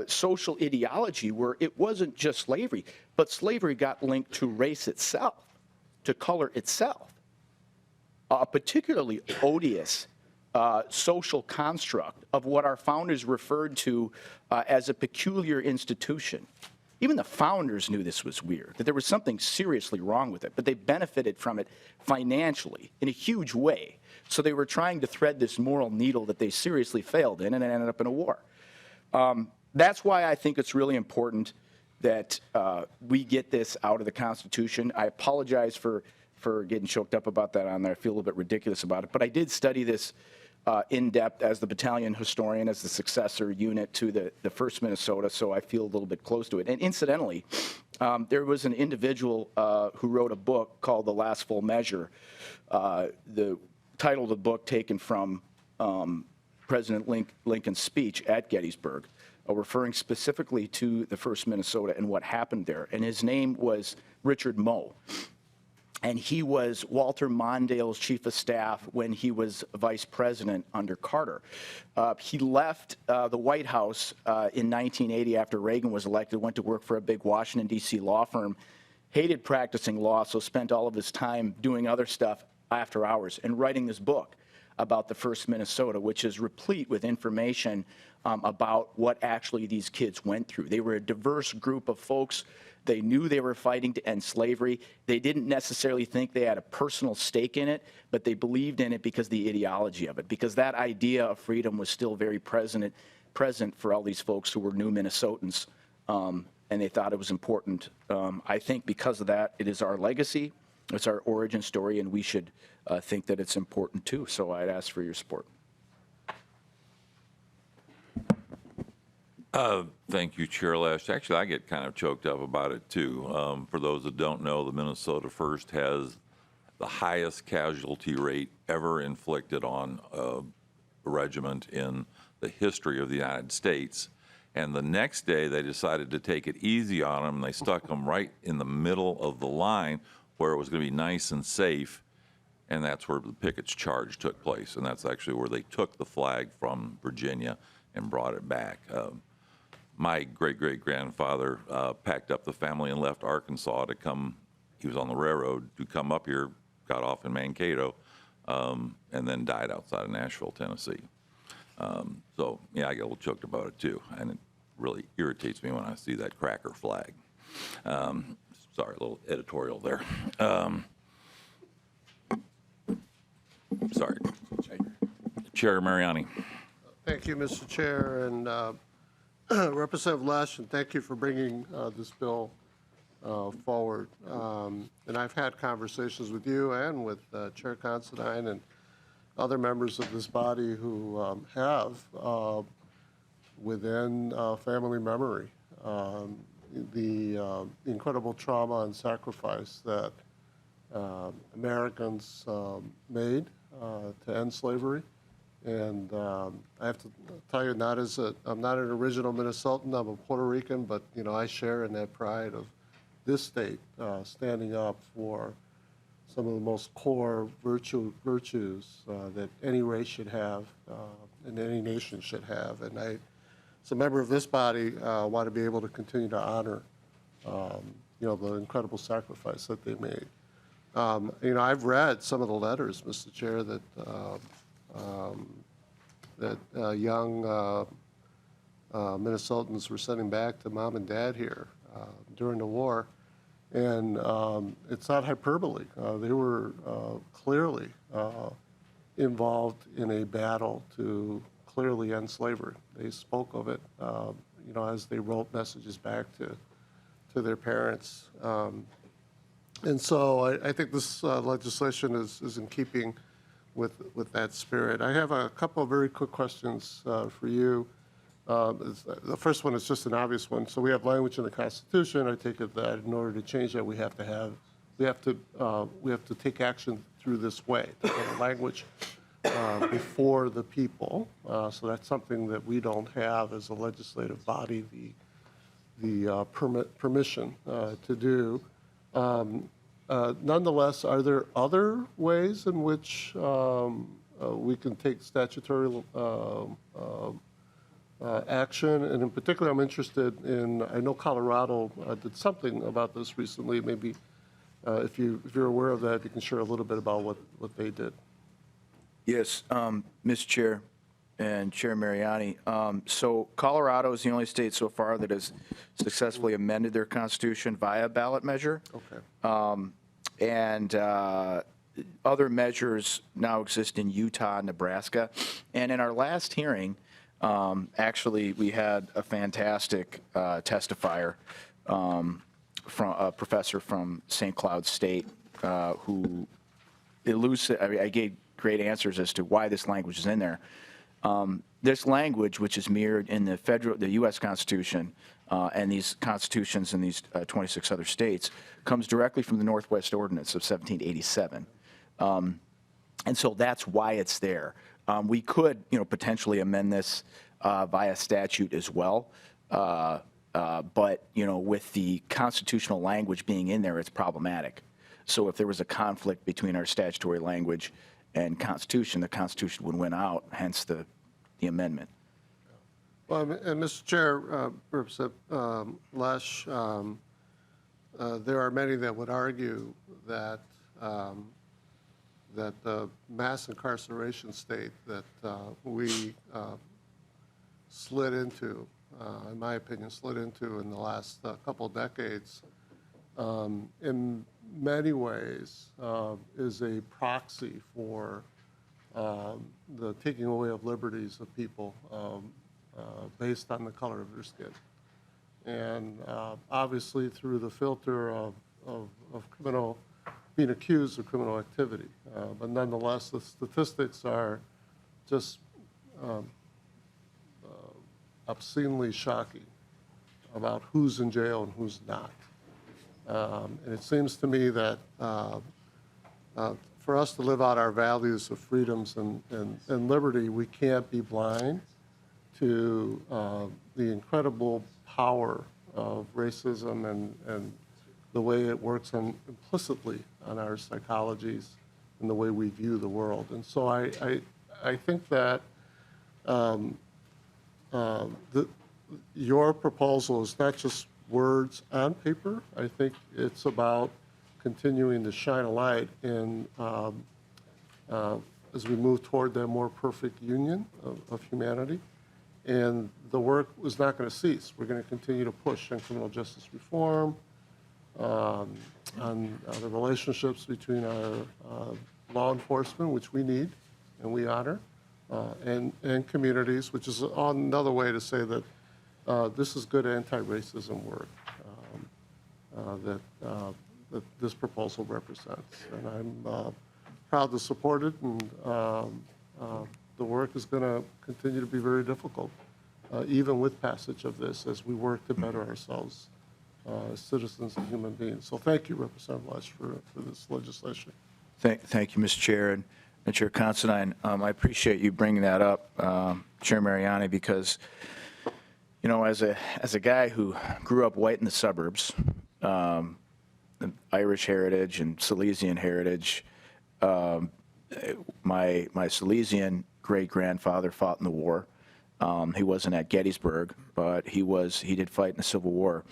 S13: social ideology where it wasn't just slavery, but slavery got linked to race itself, to color itself. A particularly odious social construct of what our founders referred to as a peculiar institution. Even the founders knew this was weird, that there was something seriously wrong with it, but they benefited from it financially in a huge way. So they were trying to thread this moral needle that they seriously failed in, and it ended up in a war. That's why I think it's really important that we get this out of the Constitution. I apologize for getting choked up about that on there. I feel a little bit ridiculous about it. But I did study this in depth as the battalion historian, as the successor unit to the 1st Minnesota, so I feel a little bit close to it. And incidentally, there was an individual who wrote a book called The Last Full Measure. The title of the book taken from President Lincoln's speech at Gettysburg, referring specifically to the 1st Minnesota and what happened there. And his name was Richard Moe. And he was Walter Mondale's chief of staff when he was vice president under Carter. He left the White House in 1980 after Reagan was elected, went to work for a big Washington, D.C. law firm, hated practicing law, so spent all of his time doing other stuff after hours and writing this book about the 1st Minnesota, which is replete with information about what actually these kids went through. They were a diverse group of folks. They knew they were fighting to end slavery. They didn't necessarily think they had a personal stake in it, but they believed in it because of the ideology of it, because that idea of freedom was still very present for all these folks who were new Minnesotans and they thought it was important. I think because of that, it is our legacy, it's our origin story, and we should think that it's important too. So I'd ask for your support.
S1: Thank you, Chair Lesch. Actually, I get kind of choked up about it too. For those that don't know, the Minnesota First has the highest casualty rate ever inflicted on a regiment in the history of the United States. And the next day, they decided to take it easy on them, and they stuck them right in the middle of the line where it was going to be nice and safe, and that's where the Pickett's charge took place, and that's actually where they took the flag from Virginia and brought it back. My great-great-grandfather packed up the family and left Arkansas to come. He was on the railroad to come up here, got off in Mankato, and then died outside of Nashville, Tennessee. So, yeah, I get a little choked about it, too, and it really irritates me when I see that cracker flag. Sorry, a little editorial there. Sorry. Chair Mariani.
S12: Thank you, Mr. Chair, and Representative Lesch, and thank you for bringing this bill forward. And I've had conversations with you and with Chair Considine and other members of this body who have, within family memory, the incredible trauma and sacrifice that Americans made to end slavery. And I have to tell you, I'm not an original Minnesotan, I'm a Puerto Rican, but you know, I share in that pride of this state standing up for some of the most core virtues that any race should have and any nation should have. And I, as a member of this body, want to be able to continue to honor you know, the incredible sacrifice that they made. You know, I've read some of the letters, Mr. Chair, that young Minnesotans were sending back to mom and dad here during the war. And it's not hyperbole. They were clearly involved in a battle to clearly end slavery. They spoke of it, you know, as they wrote messages back to their parents. And so I think this legislation is in keeping with that spirit. I have a couple of very quick questions for you. The first one is just an obvious one. So we have language in the Constitution. I take it that in order to change that, we have to take action through this way, to get language before the people. So that's something that we don't have as a legislative body, the permission to do. Nonetheless, are there other ways in which we can take statutory action? And in particular, I'm interested in, I know Colorado did something about this recently. Maybe if you're aware of that, you can share a little bit about what they did.
S13: Yes, Mr. Chair and Chair Mariani. So Colorado is the only state so far that has successfully amended their constitution via ballot measure.
S12: Okay.
S13: And other measures now exist in Utah and Nebraska. And in our last hearing, actually, we had a fantastic testifier from a professor from St. Cloud State who I gave great answers as to why this language is in there. This language, which is mirrored in the U.S. Constitution and these constitutions in these 26 other states, comes directly from the Northwest Ordinance of 1787. And so that's why it's there. We could, you know, potentially amend this via statute as well. But, you know, with the constitutional language being in there, it's problematic. So if there was a conflict between our statutory language and Constitution, the Constitution would win out, hence the amendment.
S12: Well, and Mr. Chair, Representative Lesch, there are many that would argue that that the mass incarceration state that we slid into, in my opinion, in the last couple of decades, in many ways is a proxy for the taking away of liberties of people based on the color of their skin. and obviously through the filter of criminal, being accused of criminal activity. But nonetheless, the statistics are just obscenely shocking about who's in jail and who's not. And it seems to me that for us to live out our values of freedoms and liberty, we can't be blind to the incredible power of racism and the way it works implicitly on our psychologies and the way we view the world. And so I think that your proposal is not just words on paper. I think it's about continuing to shine a light in as we move toward that more perfect union of humanity. And the work is not going to cease. We're going to continue to push on criminal justice reform, on the relationships between our law enforcement, which we need and we honor, and communities, which is another way to say that this is good anti-racism work that this proposal represents. And I'm proud to support it, and the work is going to continue to be very difficult, even with passage of this, as we work to better ourselves as citizens and human beings. So thank you, Representative Lesch, for this legislation.
S13: Thank you, Mr. Chair. And Chair Considine, I appreciate you bringing that up, Chair Mariani, because, you know, as a guy who grew up white in the suburbs, Irish heritage and Silesian heritage, my Silesian great-grandfather fought in the war. He wasn't at Gettysburg, but he did fight in the Civil War.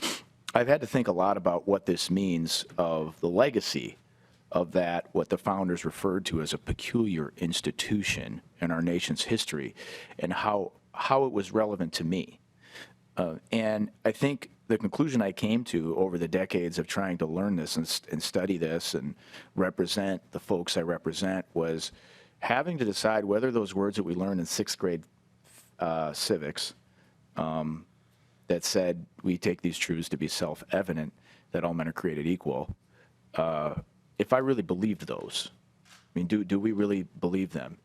S13: I've had to think a lot about what this means of the legacy of that, what the founders referred to as a peculiar institution in our nation's history, and how it was relevant to me. And I think the conclusion I came to over the decades of trying to learn this and study this and represent the folks I represent was having to decide whether those words that we learned in sixth grade civics that said we take these truths to be self-evident, that all men are created equal, if I really believed those. I mean, do we really believe them?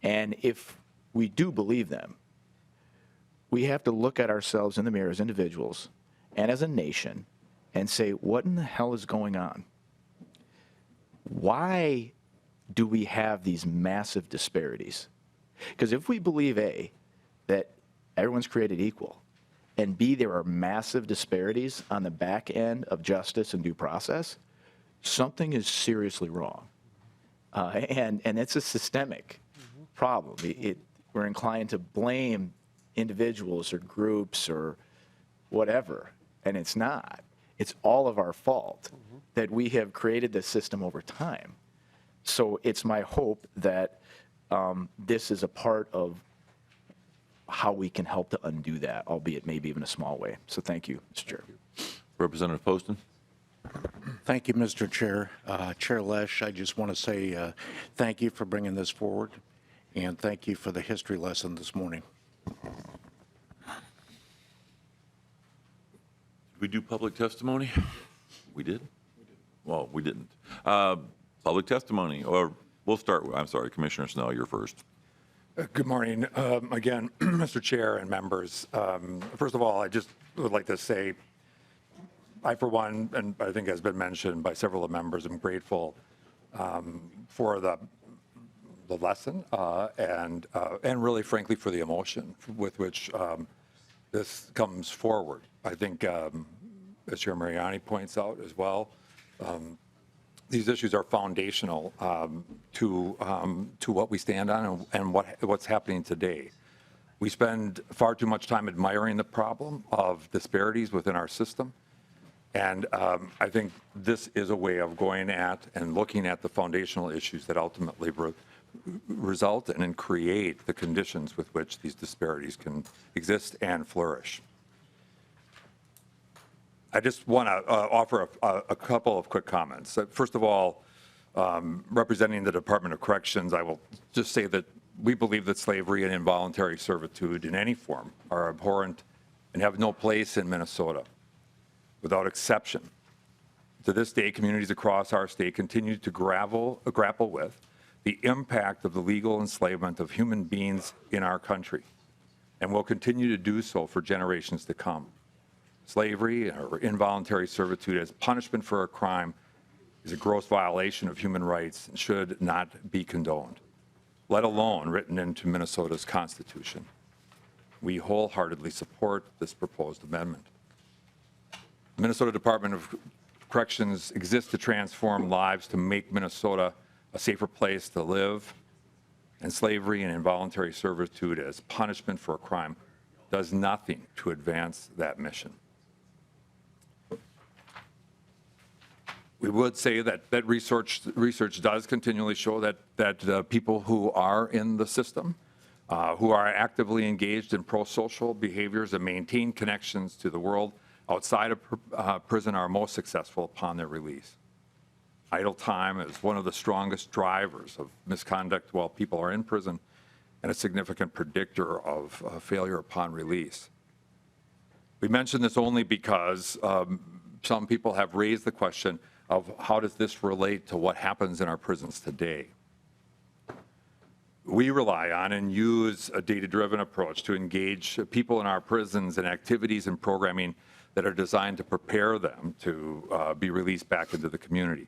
S13: And if we do believe them, we have to look at ourselves in the mirror as individuals and as a nation and say, what in the hell is going on? Why do we have these massive disparities? Because if we believe, A, that everyone's created equal, and B, there are massive disparities on the back end of justice and due process, something is seriously wrong. And it's a systemic problem. We're inclined to blame individuals or groups or whatever, and it's not. It's all of our fault that we have created this system over time. So it's my hope that this is a part of how we can help to undo that, albeit maybe even a small way. So thank you, Mr. Chair.
S1: Representative Poston.
S2: Thank you, Mr. Chair. Chair Lesch, I just want to say thank you for bringing this forward, and thank you for the history lesson this morning.
S1: Did we do public testimony? We did? Well, we didn't. Public testimony, or we'll start with, I'm sorry, Commissioner Snell, you're first.
S7: Good morning, again, Mr. Chair and members. First of all, I just would like to say, I, for one, and I think has been mentioned by several of the members, I'm grateful for the lesson and really, frankly, for the emotion with which this comes forward. I think, as Chair Mariani points out as well, these issues are foundational to what we stand on and what's happening today. We spend far too much time admiring the problem of disparities within our system. And I think this is a way of going at and looking at the foundational issues that ultimately result in and create the conditions with which these disparities can exist and flourish. I just want to offer a couple of quick comments. First of all, representing the Department of Corrections, I will just say that we believe that slavery and involuntary servitude in any form are abhorrent and have no place in Minnesota. without exception. To this day, communities across our state continue to grapple with the impact of the legal enslavement of human beings in our country, and will continue to do so for generations to come. Slavery or involuntary servitude as punishment for a crime is a gross violation of human rights and should not be condoned, let alone written into Minnesota's Constitution. We wholeheartedly support this proposed amendment. The Minnesota Department of Corrections exists to transform lives, to make Minnesota a safer place to live, and slavery and involuntary servitude as punishment for a crime does nothing to advance that mission. We would say that research does continually show that people who are in the system, who are actively engaged in pro-social behaviors and maintain connections to the world outside of prison are most successful upon their release. Idle time is one of the strongest drivers of misconduct while people are in prison and a significant predictor of failure upon release. We mention this only because some people have raised the question of how does this relate to what happens in our prisons today. We rely on and use a data-driven approach to engage people in our prisons in activities and programming that are designed to prepare them to be released back into the community.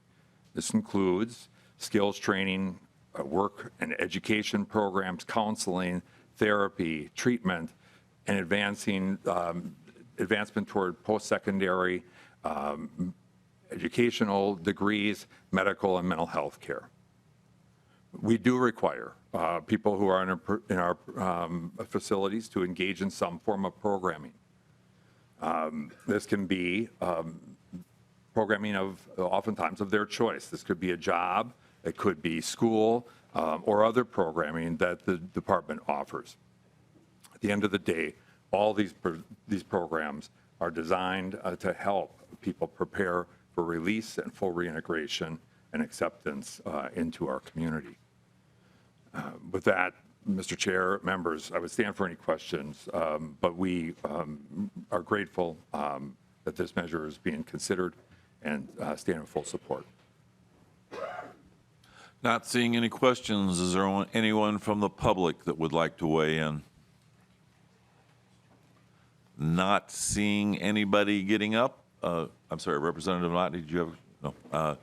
S7: This includes skills training, work and education programs, counseling, therapy, treatment, and advancement toward post-secondary educational degrees, medical and mental health care. We do require people who are in our facilities to engage in some form of programming. This can be programming of oftentimes of their choice. This could be a job, it could be school, or other programming that the department offers. At the end of the day, all these programs are designed to help people prepare for release and full reintegration and acceptance into our community. With that, Mr. Chair, members, I would stand for any questions, but we are grateful that this measure is being considered and stand in full support.
S1: Not seeing any questions. Is there anyone from the public that would like to weigh in? Not seeing anybody getting up. I'm sorry, Representative Lott, did you have? No.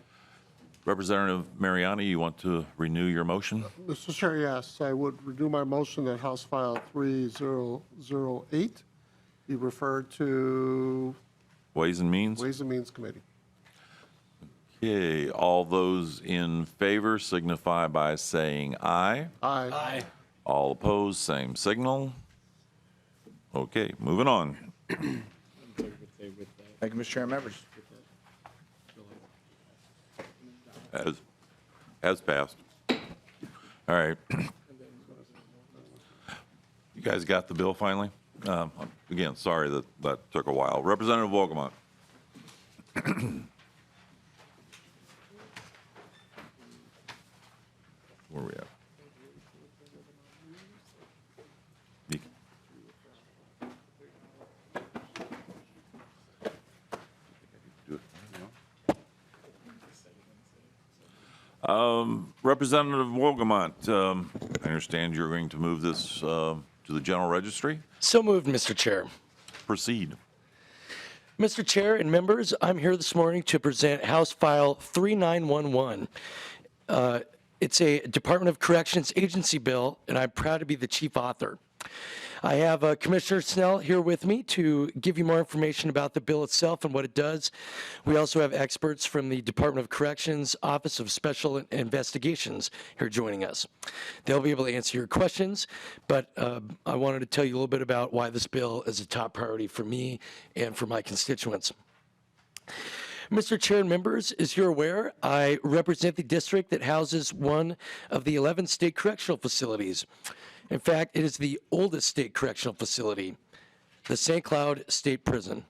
S1: Representative Mariani, you want to renew your motion?
S12: Mr. Chair, yes, I would renew my motion that House File 3008 be referred to
S1: Ways and Means?
S12: Ways and Means Committee.
S1: Okay, all those in favor signify by saying aye.
S12: Aye.
S3: Aye.
S1: All opposed, same signal. Okay, moving on.
S13: Thank you, Mr. Chair, members.
S1: As passed. All right. You guys got the bill finally? Again, sorry that took a while. Representative Wolgamott. Where are we at? Representative Wolgamott, I understand you're going to move this to the general registry.
S3: So moved, Mr. Chair.
S1: Proceed.
S3: Mr. Chair and members, I'm here this morning to present House File 3911. It's a Department of Corrections agency bill, and I'm proud to be the chief author. I have Commissioner Snell here with me to give you more information about the bill itself and what it does. We also have experts from the Department of Corrections Office of Special Investigations here joining us. They'll be able to answer your questions, but I wanted to tell you a little bit about why this bill is a top priority for me and for my constituents. Mr. Chair and members, as you're aware, I represent the district that houses one of the 11 state correctional facilities. In fact, it is the oldest state correctional facility, the St. Cloud State Prison.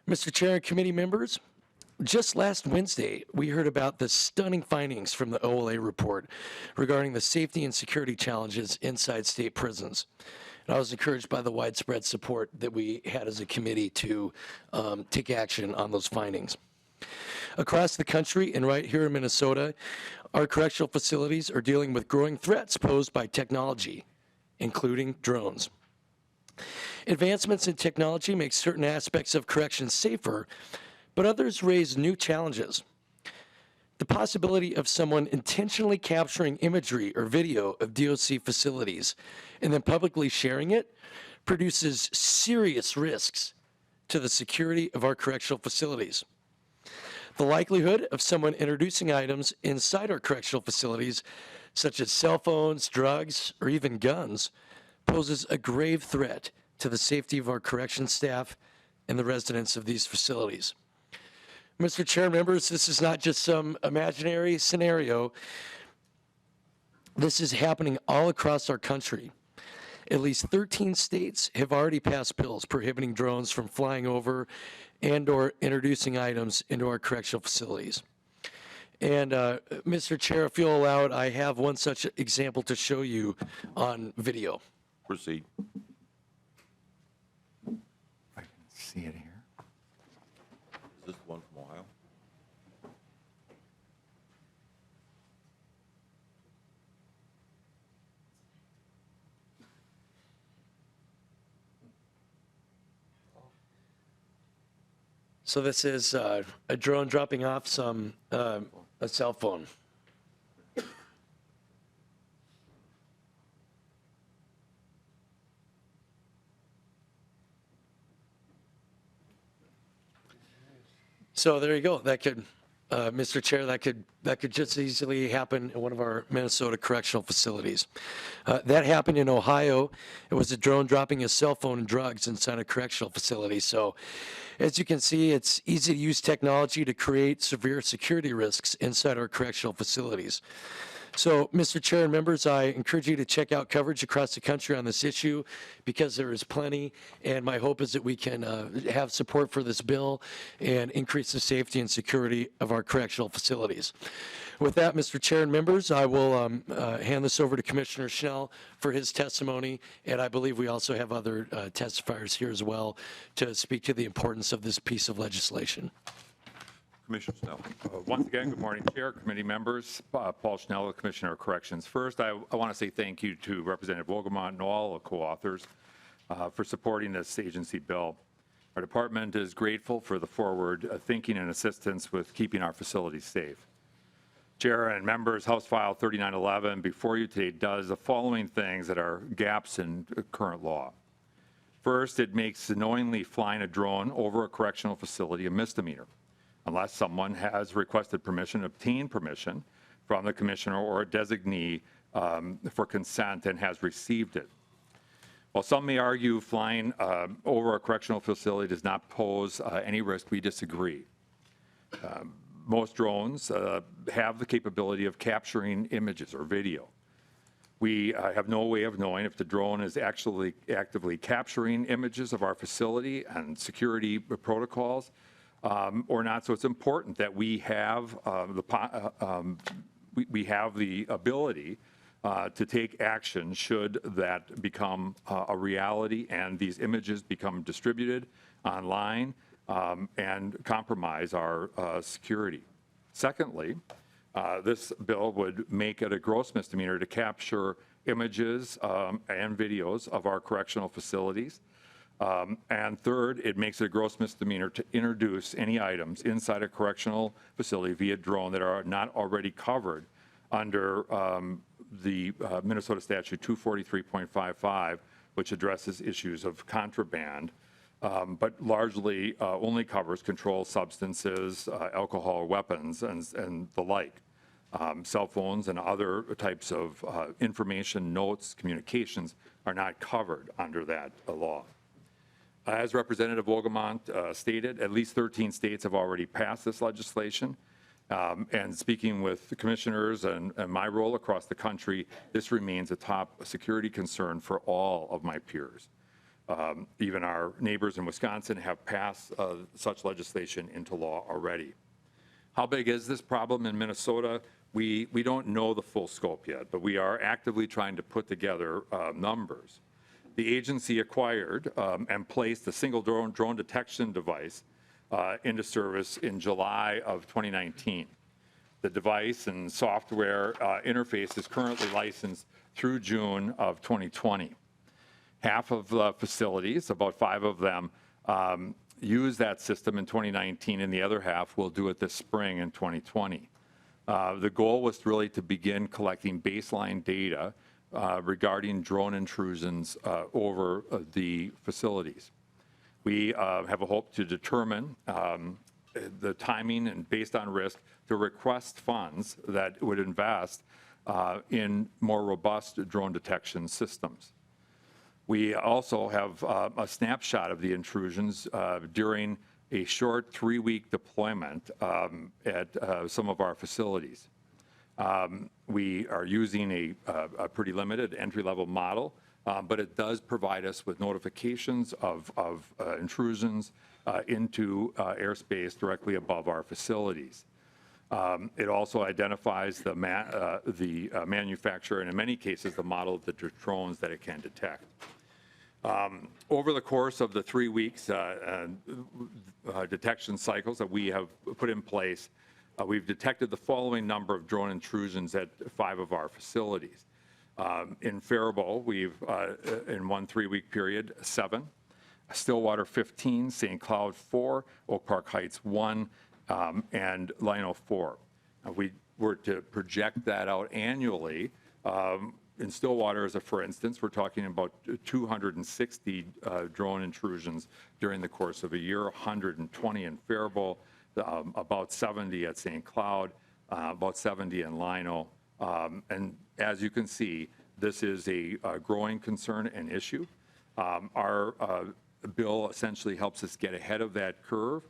S3: Mr. Chair and committee members, just last Wednesday, we heard about the stunning findings from the OLA report regarding the safety and security challenges inside state prisons. And I was encouraged by the widespread support that we had as a committee to take action on those findings. Across the country and right here in Minnesota, our correctional facilities are dealing with growing threats posed by technology, including drones. Advancements in technology make certain aspects of corrections safer, but others raise new challenges. The possibility of someone intentionally capturing imagery or video of DOC facilities and then publicly sharing it produces serious risks to the security of our correctional facilities. The likelihood of someone introducing items inside our correctional facilities, such as cell phones, drugs, or even guns, poses a grave threat to the safety of our corrections staff and the residents of these facilities. Mr. Chair, members, this is not just some imaginary scenario. This is happening all across our country. At least 13 states have already passed bills prohibiting drones from flying over and/or introducing items into our correctional facilities. And Mr. Chair, if you'll allow it, I have one such example to show you on video.
S1: Proceed.
S13: I can see it here.
S1: Is this the one from Ohio?
S3: So this is a drone dropping off a cell phone. So there you go. That could, Mr. Chair, that could just easily happen in one of our Minnesota correctional facilities. That happened in Ohio. It was a drone dropping a cell phone and drugs inside a correctional facility. So as you can see, it's easy to use technology to create severe security risks inside our correctional facilities. So, Mr. Chair and members, I encourage you to check out coverage across the country on this issue because there is plenty, and my hope is that we can have support for this bill and increase the safety and security of our correctional facilities. With that, Mr. Chair and members, I will hand this over to Commissioner Schnell for his testimony, and I believe we also have other testifiers here as well to speak to the importance of this piece of legislation.
S1: Commissioner Snell.
S7: Once again, good morning, Chair, committee members. Paul Schnell, Commissioner of Corrections. First, I want to say thank you to Representative Wolgamott and all the co-authors for supporting this agency bill. Our department is grateful for the forward thinking and assistance with keeping our facilities safe. Chair and members, House File 3911 before you today does the following things that are gaps in current law. First, it makes knowingly flying a drone over a correctional facility a misdemeanor, unless someone has requested permission, obtained permission from the commissioner or a designee for consent and has received it. While some may argue flying over a correctional facility does not pose any risk, we disagree. Most drones have the capability of capturing images or video. We have no way of knowing if the drone is actually actively capturing images of our facility and security protocols or not. So it's important that we have the ability to take action should that become a reality and these images become distributed online and compromise our security. Secondly, this bill would make it a gross misdemeanor to capture images and videos of our correctional facilities. And third, it makes it a gross misdemeanor to introduce any items inside a correctional facility via drone that are not already covered under the Minnesota Statute 243.55, which addresses issues of contraband, but largely only covers controlled substances, alcohol, weapons, and the like. Cell phones and other types of information, notes, communications are not covered under that law. As Representative Wolgamott stated, at least 13 states have already passed this legislation. And speaking with the commissioners and my role across the country, this remains a top security concern for all of my peers. Even our neighbors in Wisconsin have passed such legislation into law already. How big is this problem in Minnesota? We don't know the full scope yet, but we are actively trying to put together numbers. the agency acquired and placed a single drone detection device into service in July of 2019. The device and software interface is currently licensed through June of 2020. Half of the facilities, about 5 of them, use that system in 2019, and the other half will do it this spring in 2020. The goal was really to begin collecting baseline data regarding drone intrusions over the facilities. We have a hope to determine the timing and based on risk to request funds that would invest in more robust drone detection systems. We also have a snapshot of the intrusions during a short 3-week deployment at some of our facilities. We are using a pretty limited entry-level model, but it does provide us with notifications of intrusions into airspace directly above our facilities. It also identifies the manufacturer and in many cases the model of the drones that it can detect. Over the course of the 3 weeks detection cycles that we have put in place, we've detected the following number of drone intrusions at 5 of our facilities. In Faribault, we've, in one 3-week period, 7. Stillwater 15, St. Cloud 4, Oak Park Heights 1, and Lino 4. We were to project that out annually. In Stillwater, as a for instance, we're talking about 260 drone intrusions during the course of a year, 120 in Faribault, about 70 at St. Cloud, about 70 in Lino. And as you can see, this is a growing concern and issue. Our bill essentially helps us get ahead of that curve,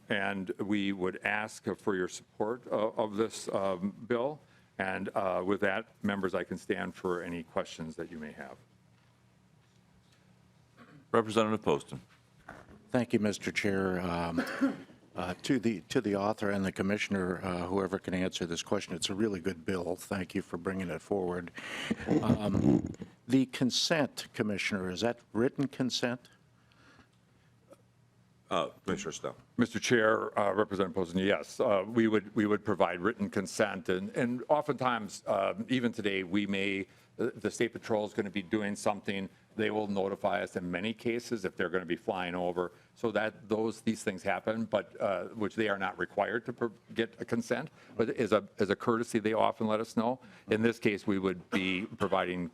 S7: and we would ask for your support of this bill. And with that, members, I can stand for any questions that you may have.
S1: Representative Poston.
S2: Thank you, Mr. Chair. To the author and the commissioner, whoever can answer this question, it's a really good bill. Thank you for bringing it forward. The consent, Commissioner, is that written consent?
S1: Commissioner Snell.
S7: Mr. Chair, Representative Poston, yes, we would provide written consent, and oftentimes, even today, the State Patrol is going to be doing something. They will notify us in many cases if they're going to be flying over, so that these things happen, but which they are not required to get a consent, but as a courtesy, they often let us know. In this case, we would be providing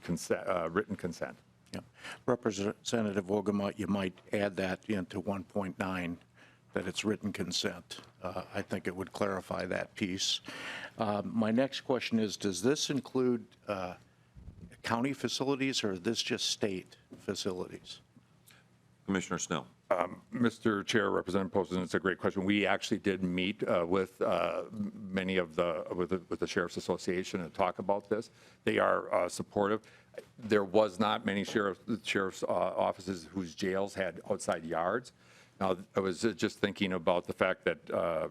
S7: written consent.
S2: Yeah. Representative Wolgamott, you might add that into 1.9, that it's written consent. I think it would clarify that piece. My next question is, does this include county facilities, or is this just state facilities?
S1: Commissioner Snell.
S7: Mr. Chair, Representative Poston, it's a great question. We actually did meet with many of with the Sheriff's Association and talk about this. They are supportive. There was not many sheriff's offices whose jails had outside yards. Now, I was just thinking about the fact that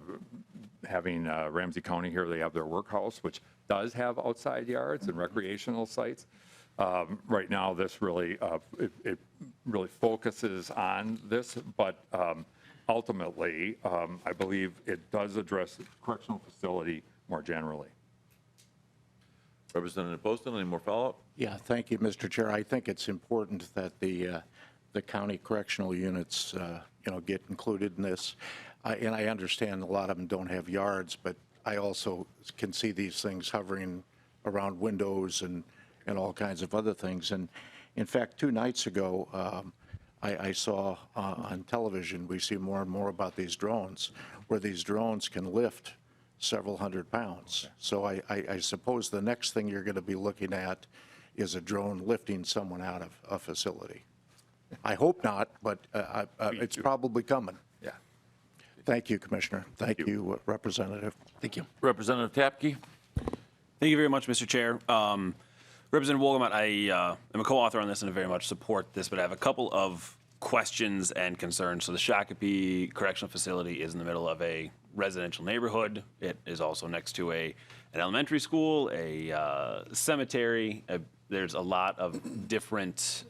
S7: having Ramsey County here, they have their workhouse, which does have outside yards and recreational sites. Right now, this really it really focuses on this, but ultimately, I believe it does address the correctional facility more generally.
S1: Representative Poston, any more follow-up?
S2: Yeah, thank you, Mr. Chair. I think it's important that the county correctional units, get included in this. And I understand a lot of them don't have yards, but I also can see these things hovering around windows and all kinds of other things. And in fact, 2 nights ago, I saw on television, we see more and more about these drones, where these drones can lift several hundred pounds. So I suppose the next thing you're going to be looking at is a drone lifting someone out of a facility. I hope not, but it's probably coming.
S7: Yeah.
S2: Thank you, Commissioner. Thank you, Representative.
S3: Thank you.
S1: Representative Tapke.
S8: Thank you very much, Mr. Chair. Representative Wolgamott, I am a co-author on this and I very much support this, but I have a couple of questions and concerns. So the Shakopee Correctional Facility is in the middle of a residential neighborhood. It is also next to an elementary school, a cemetery, there's a lot of different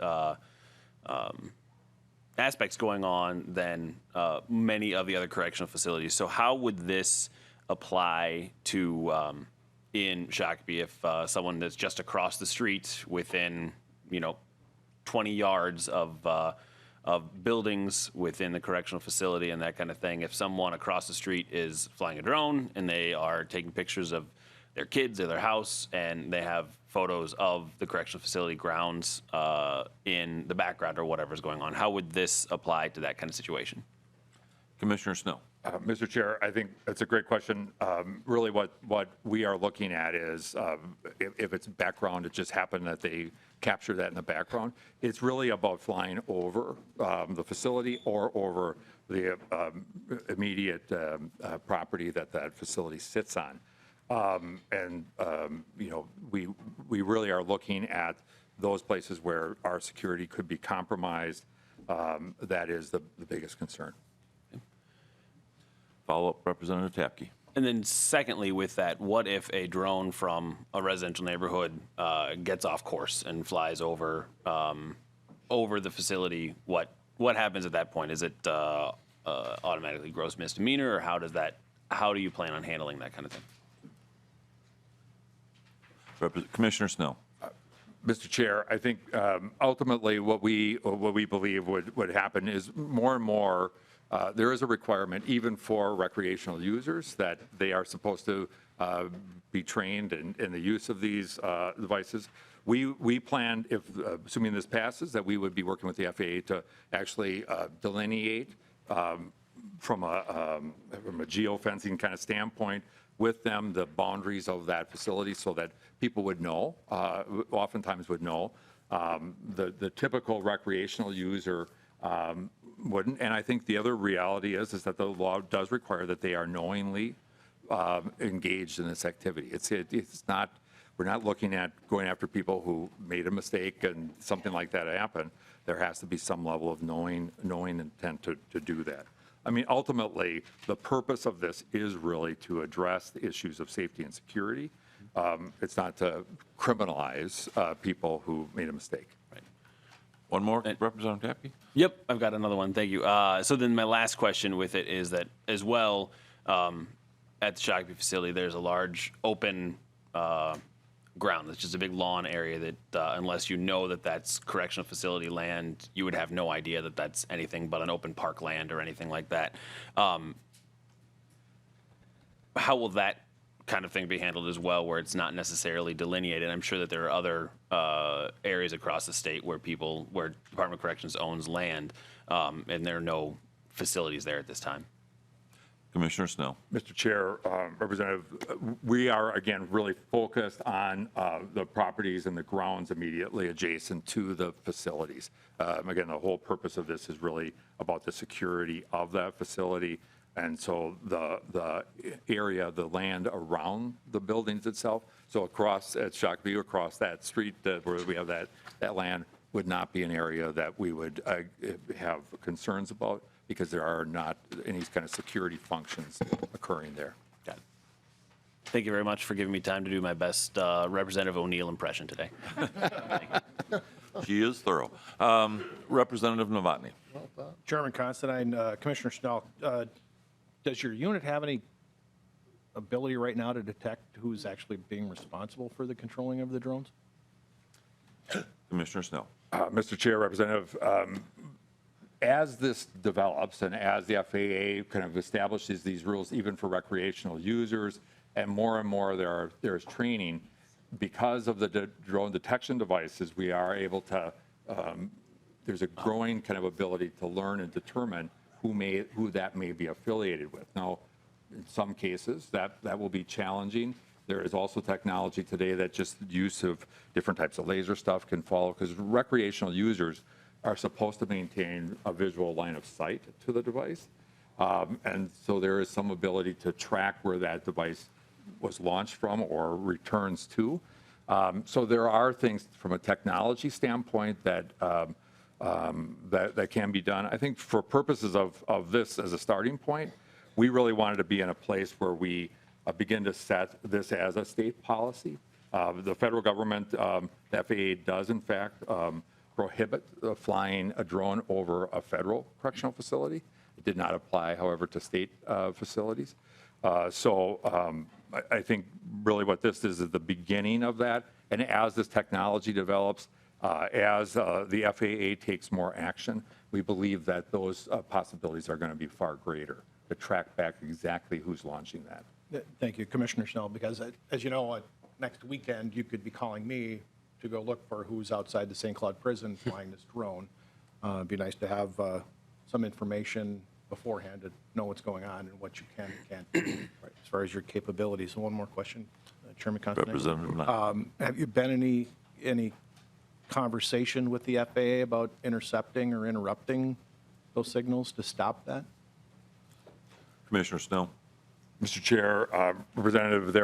S8: aspects going on than many of the other correctional facilities. So how would this apply to in Shakopee if someone that's just across the street within, 20 yards of buildings within the correctional facility and that kind of thing, if someone across the street is flying a drone and they are taking pictures of their kids or their house and they have photos of the correctional facility grounds in the background or whatever's going on, how would this apply to that kind of situation?
S1: Commissioner Snell.
S7: Mr. Chair, I think that's a great question. Really what we are looking at is if it's background, it just happened that they capture that in the background. It's really about flying over the facility or over the immediate property that that facility sits on. We really are looking at those places where our security could be compromised. That is the biggest concern.
S1: Follow-up, Representative Tapke.
S8: And then secondly, with that, what if a drone from a residential neighborhood gets off course and flies over the facility? What happens at that point? Is it automatically gross misdemeanor, or how do you plan on handling that kind of thing?
S1: Commissioner Snell.
S7: Mr. Chair, I think ultimately what we believe would happen is more and more there is a requirement even for recreational users that they are supposed to be trained in the use of these devices. We plan, if assuming this passes, that we would be working with the FAA to actually delineate from a geofencing kind of standpoint with them the boundaries of that facility so that people would know, oftentimes would know. The typical recreational user wouldn't. And I think the other reality is that the law does require that they are knowingly engaged in this activity. It's not, we're not looking at going after people who made a mistake and something like that happened. There has to be some level of knowing intent to do that. I mean, ultimately, the purpose of this is really to address the issues of safety and security. It's not to criminalize people who made a mistake.
S8: Right.
S1: One more, Representative Tapke.
S8: Yep, I've got another one. Thank you. So then my last question with it is that as well, at the Shakopee facility, there's a large open ground. That's just a big lawn area that unless you know that that's correctional facility land, you would have no idea that that's anything but an open park land or anything like that. How will that kind of thing be handled as well, where it's not necessarily delineated? I'm sure that there are other areas across the state where Department of Corrections owns land, and there are no facilities there at this time.
S1: Commissioner Snell.
S7: Mr. Chair, Representative, we are again really focused on the properties and the grounds immediately adjacent to the facilities. Again, the whole purpose of this is really about the security of that facility. And so the area, the land around the buildings itself, so across at Shakopee, across that street where we have that land would not be an area that we would have concerns about, because there are not any kind of security functions occurring there.
S8: Got it. Thank you very much for giving me time to do my best Representative O'Neill impression today.
S1: She is thorough. Representative Novotny.
S14: Chairman Considine, Commissioner Snell, does your unit have any ability right now to detect who's actually being responsible for the controlling of the drones?
S1: Commissioner Snell.
S7: Mr. Chair, Representative, as this develops and as the FAA kind of establishes these rules, even for recreational users, and more there's training, because of the drone detection devices, we are able to, there's a growing kind of ability to learn and determine who that may be affiliated with. Now, in some cases, that will be challenging. There is also technology today that just use of different types of laser stuff can follow, because recreational users are supposed to maintain a visual line of sight to the device. And so there is some ability to track where that device was launched from or returns to. So there are things from a technology standpoint that can be done. I think for purposes of this as a starting point, we really wanted to be in a place where we begin to set this as a state policy. The federal government, the FAA does in fact prohibit flying a drone over a federal correctional facility. It did not apply, however, to state facilities. I think really what this is the beginning of that. And as this technology develops, as the FAA takes more action, we believe that those possibilities are going to be far greater to track back exactly who's launching that.
S14: Thank you, Commissioner Snell, because as you know, next weekend, you could be calling me to go look for who's outside the St. Cloud prison flying this drone. It'd be nice to have some information beforehand to know what's going on and what you can and can't do as far as your capabilities. And one more question, Chairman Considine.
S1: Representative Knight.
S14: Have you been any conversation with the FAA about intercepting or interrupting those signals to stop that?
S1: Commissioner Snell.
S7: Mr. Chair, Representative,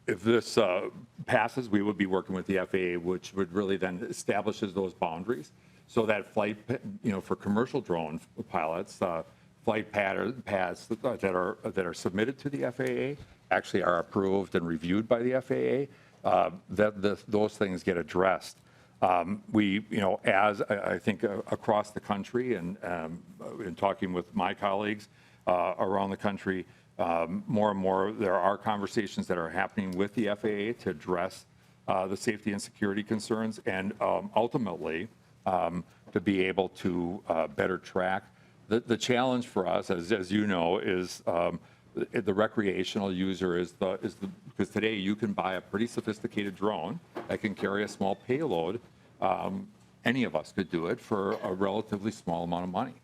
S7: if this passes, we would be working with the FAA, which would really then establishes those boundaries so that flight, for commercial drone pilots, flight paths that are submitted to the FAA actually are approved and reviewed by the FAA, those things get addressed. As I think across the country and in talking with my colleagues around the country, more and more there are conversations that are happening with the FAA to address the safety and security concerns and ultimately to be able to better track. The challenge for us, as you know, is the recreational user because today you can buy a pretty sophisticated drone that can carry a small payload. Any of us could do it for a relatively small amount of money.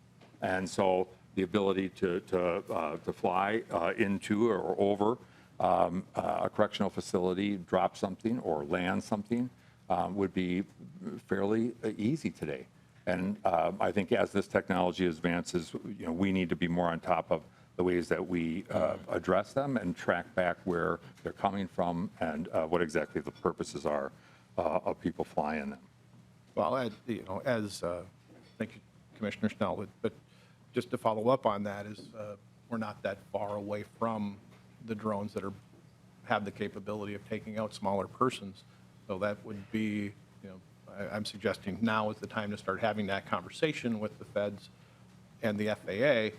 S7: And so the ability to fly into or over a correctional facility, drop something or land something would be fairly easy today. And I think as this technology advances, we need to be more on top of the ways that we address them and track back where they're coming from and what exactly the purposes are of people flying them.
S14: Well, thank you, Commissioner Snell, but just to follow up on that is we're not that far away from the drones that have the capability of taking out smaller persons. So that would be, I'm suggesting now is the time to start having that conversation with the feds and the FAA.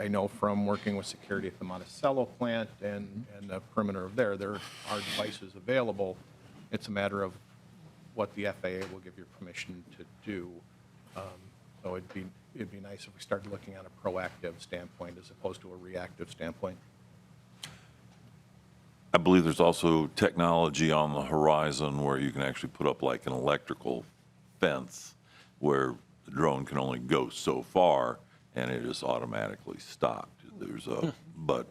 S14: I know from working with security at the Monticello plant and the perimeter of there are devices available. It's a matter of what the FAA will give you permission to do. So it'd be nice if we started looking at a proactive standpoint as opposed to a reactive standpoint.
S1: I believe there's also technology on the horizon where you can actually put up like an electrical fence where the drone can only go so far and it is automatically stopped. But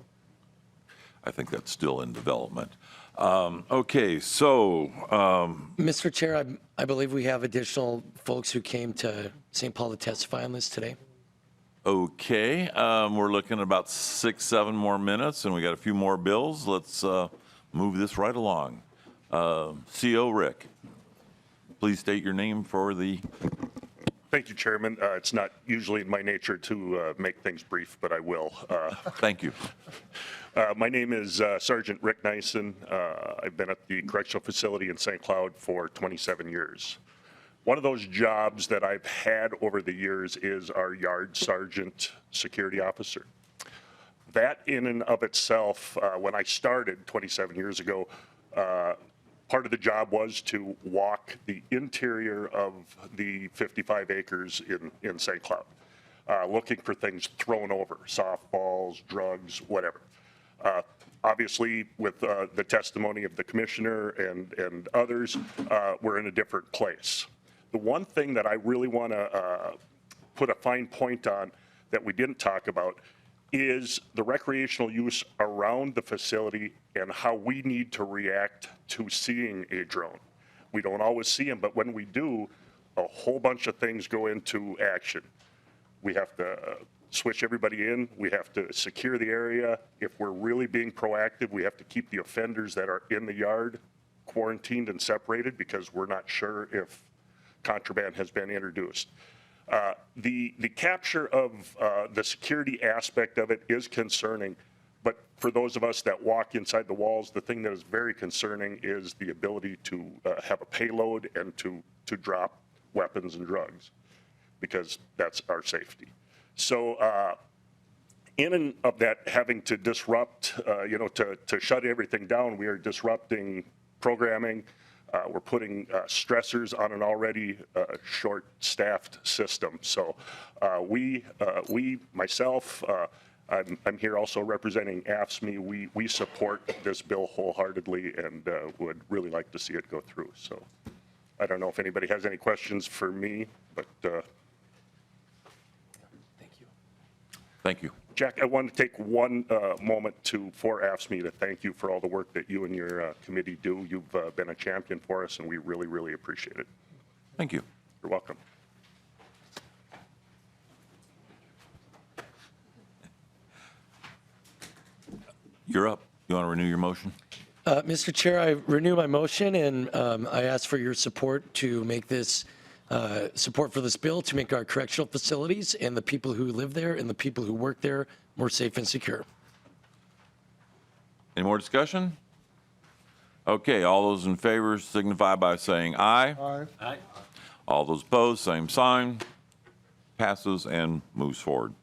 S1: I think that's still in development. Okay, so.
S3: Mr. Chair, I believe we have additional folks who came to St. Paul to testify on this today.
S1: Okay, we're looking at about 6-7 more minutes, and we got a few more bills. Let's move this right along. CO Rick, please state your name for the.
S15: Thank you, Chairman. It's not usually in my nature to make things brief, but I will.
S1: Thank you.
S15: My name is Sergeant Rick Nyson. I've been at the correctional facility in St. Cloud for 27 years. One of those jobs that I've had over the years is our yard sergeant security officer. That in and of itself, when I started 27 years ago, part of the job was to walk the interior of the 55 acres in St. Cloud, looking for things thrown over, softballs, drugs, whatever. Obviously, with the testimony of the commissioner and others, we're in a different place. The one thing that I really want to put a fine point on that we didn't talk about is the recreational use around the facility and how we need to react to seeing a drone. We don't always see them, but when we do, a whole bunch of things go into action. We have to switch everybody in. We have to secure the area. If we're really being proactive, we have to keep the offenders that are in the yard quarantined and separated because we're not sure if contraband has been introduced. The capture of the security aspect of it is concerning, But for those of us that walk inside the walls, the thing that is very concerning is the ability to have a payload and to drop weapons and drugs, because that's our safety. So in and of that, having to disrupt, to shut everything down, we are disrupting programming. We're putting stressors on an already short-staffed system. So myself, I'm here also representing AFSCME. We support this bill wholeheartedly and would really like to see it go through. So I don't know if anybody has any questions for me, but
S1: Thank you.
S15: Jack, I want to take one moment for AFSCME to thank you for all the work that you and your committee do. You've been a champion for us, and we really, really appreciate it.
S1: Thank you.
S15: You're welcome.
S1: You're up. You want to renew your motion?
S3: Mr. Chair, I renew my motion, and I ask for your support to make this, support for this bill to make our correctional facilities and the people who live there and the people who work there more safe and secure.
S1: Any more discussion? Okay, all those in favor signify by saying aye.
S12: Aye.
S1: All those opposed, same sign. Passes and moves forward.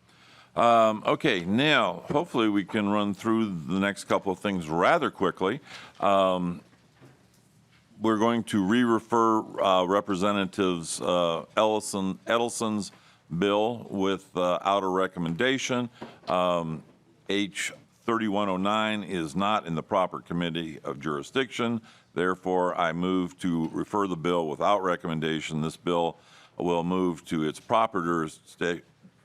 S1: Okay, now, hopefully we can run through the next couple of things rather quickly. We're going to re-refer Representatives Edelson's bill without a recommendation. H 3109 is not in the proper committee of jurisdiction. Therefore, I move to refer the bill without recommendation. This bill will move to its proper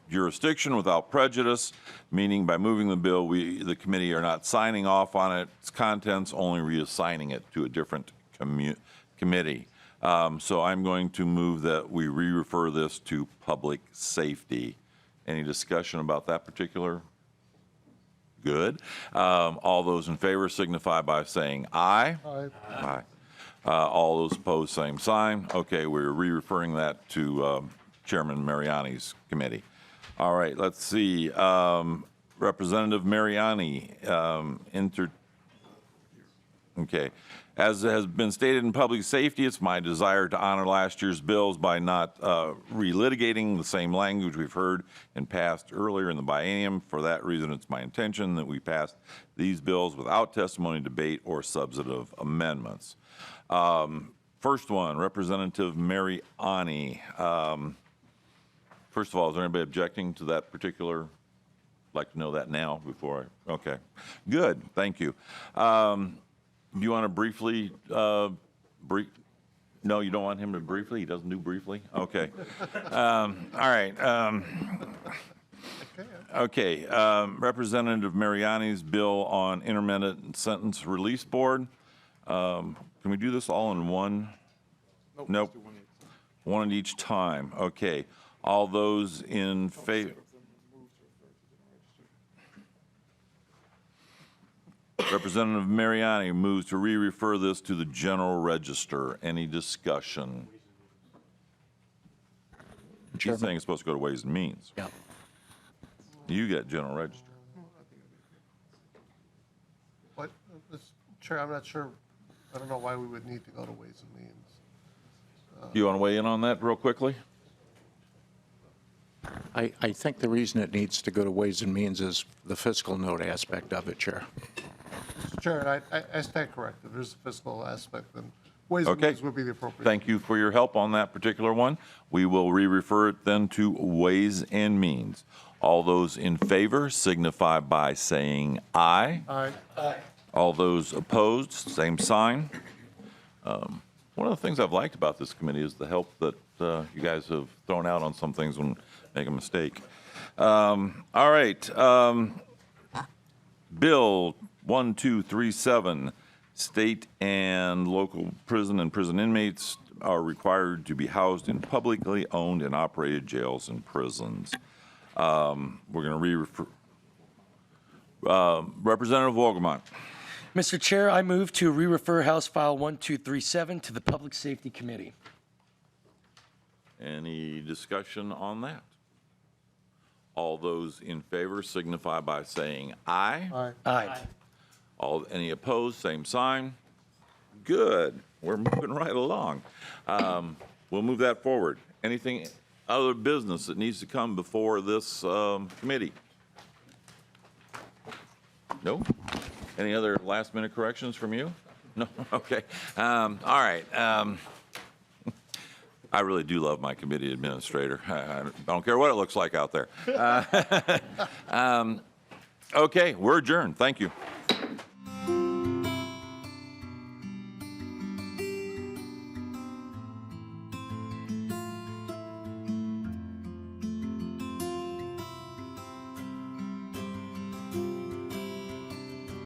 S1: jurisdiction without prejudice, meaning by moving the bill, the committee are not signing off on its contents, only reassigning it to a different committee. So I'm going to move that we re-refer this to public safety. Any discussion about that particular? Good. All those in favor signify by saying aye.
S12: Aye.
S1: Aye. All those opposed, same sign. Okay, we're re-referring that to Chairman Mariani's committee. All right, let's see. Representative Mariani, okay. As has been stated in public safety, it's my desire to honor last year's bills by not relitigating the same language we've heard and passed earlier in the biennium. For that reason, it's my intention that we pass these bills without testimony, debate, or substantive amendments. First one, Representative Mariani. First of all, is there anybody objecting to that particular? I'd like to know that now before I, okay. Good, thank you. Do you want to briefly, no, you don't want him to briefly? He doesn't do briefly? Okay. All right. Okay. Representative Mariani's bill on Intermittent Sentence Release Board. Can we do this all in one? Nope. One at each time. Okay. All those in favor? Representative Mariani moves to re-refer this to the general register. Any discussion? She's saying it's supposed to go to Ways and Means.
S2: Yeah.
S1: You get general register.
S12: What, Chair, I'm not sure, I don't know why we would need to go to Ways and Means.
S1: You want to weigh in on that real quickly?
S2: I think the reason it needs to go to Ways and Means is the fiscal note aspect of it, Chair.
S12: Mr. Chair, I stand corrected. There's a fiscal aspect, and Ways and
S1: Okay.
S12: Means would be the appropriate.
S1: Thank you for your help on that particular one. We will re-refer it then to Ways and Means. All those in favor signify by saying aye.
S12: Aye.
S1: All those opposed, same sign. One of the things I've liked about this committee is the help that you guys have thrown out on some things when we make a mistake. All right. Bill 1237, state and local prison and prison inmates are required to be housed in publicly owned and operated jails and prisons. We're going to re-refer. Representative Wolgamott.
S3: Mr. Chair, I move to re-refer House File 1237 to the Public Safety Committee.
S1: Any discussion on that? All those in favor signify by saying aye.
S12: Aye.
S3: Aye.
S1: Any opposed, same sign. Good. We're moving right along. We'll move that forward. Anything other business that needs to come before this committee? No? Any other last-minute corrections from you? No? Okay. All right. I really do love my committee administrator. I don't care what it looks like out there. Okay, we're adjourned. Thank you.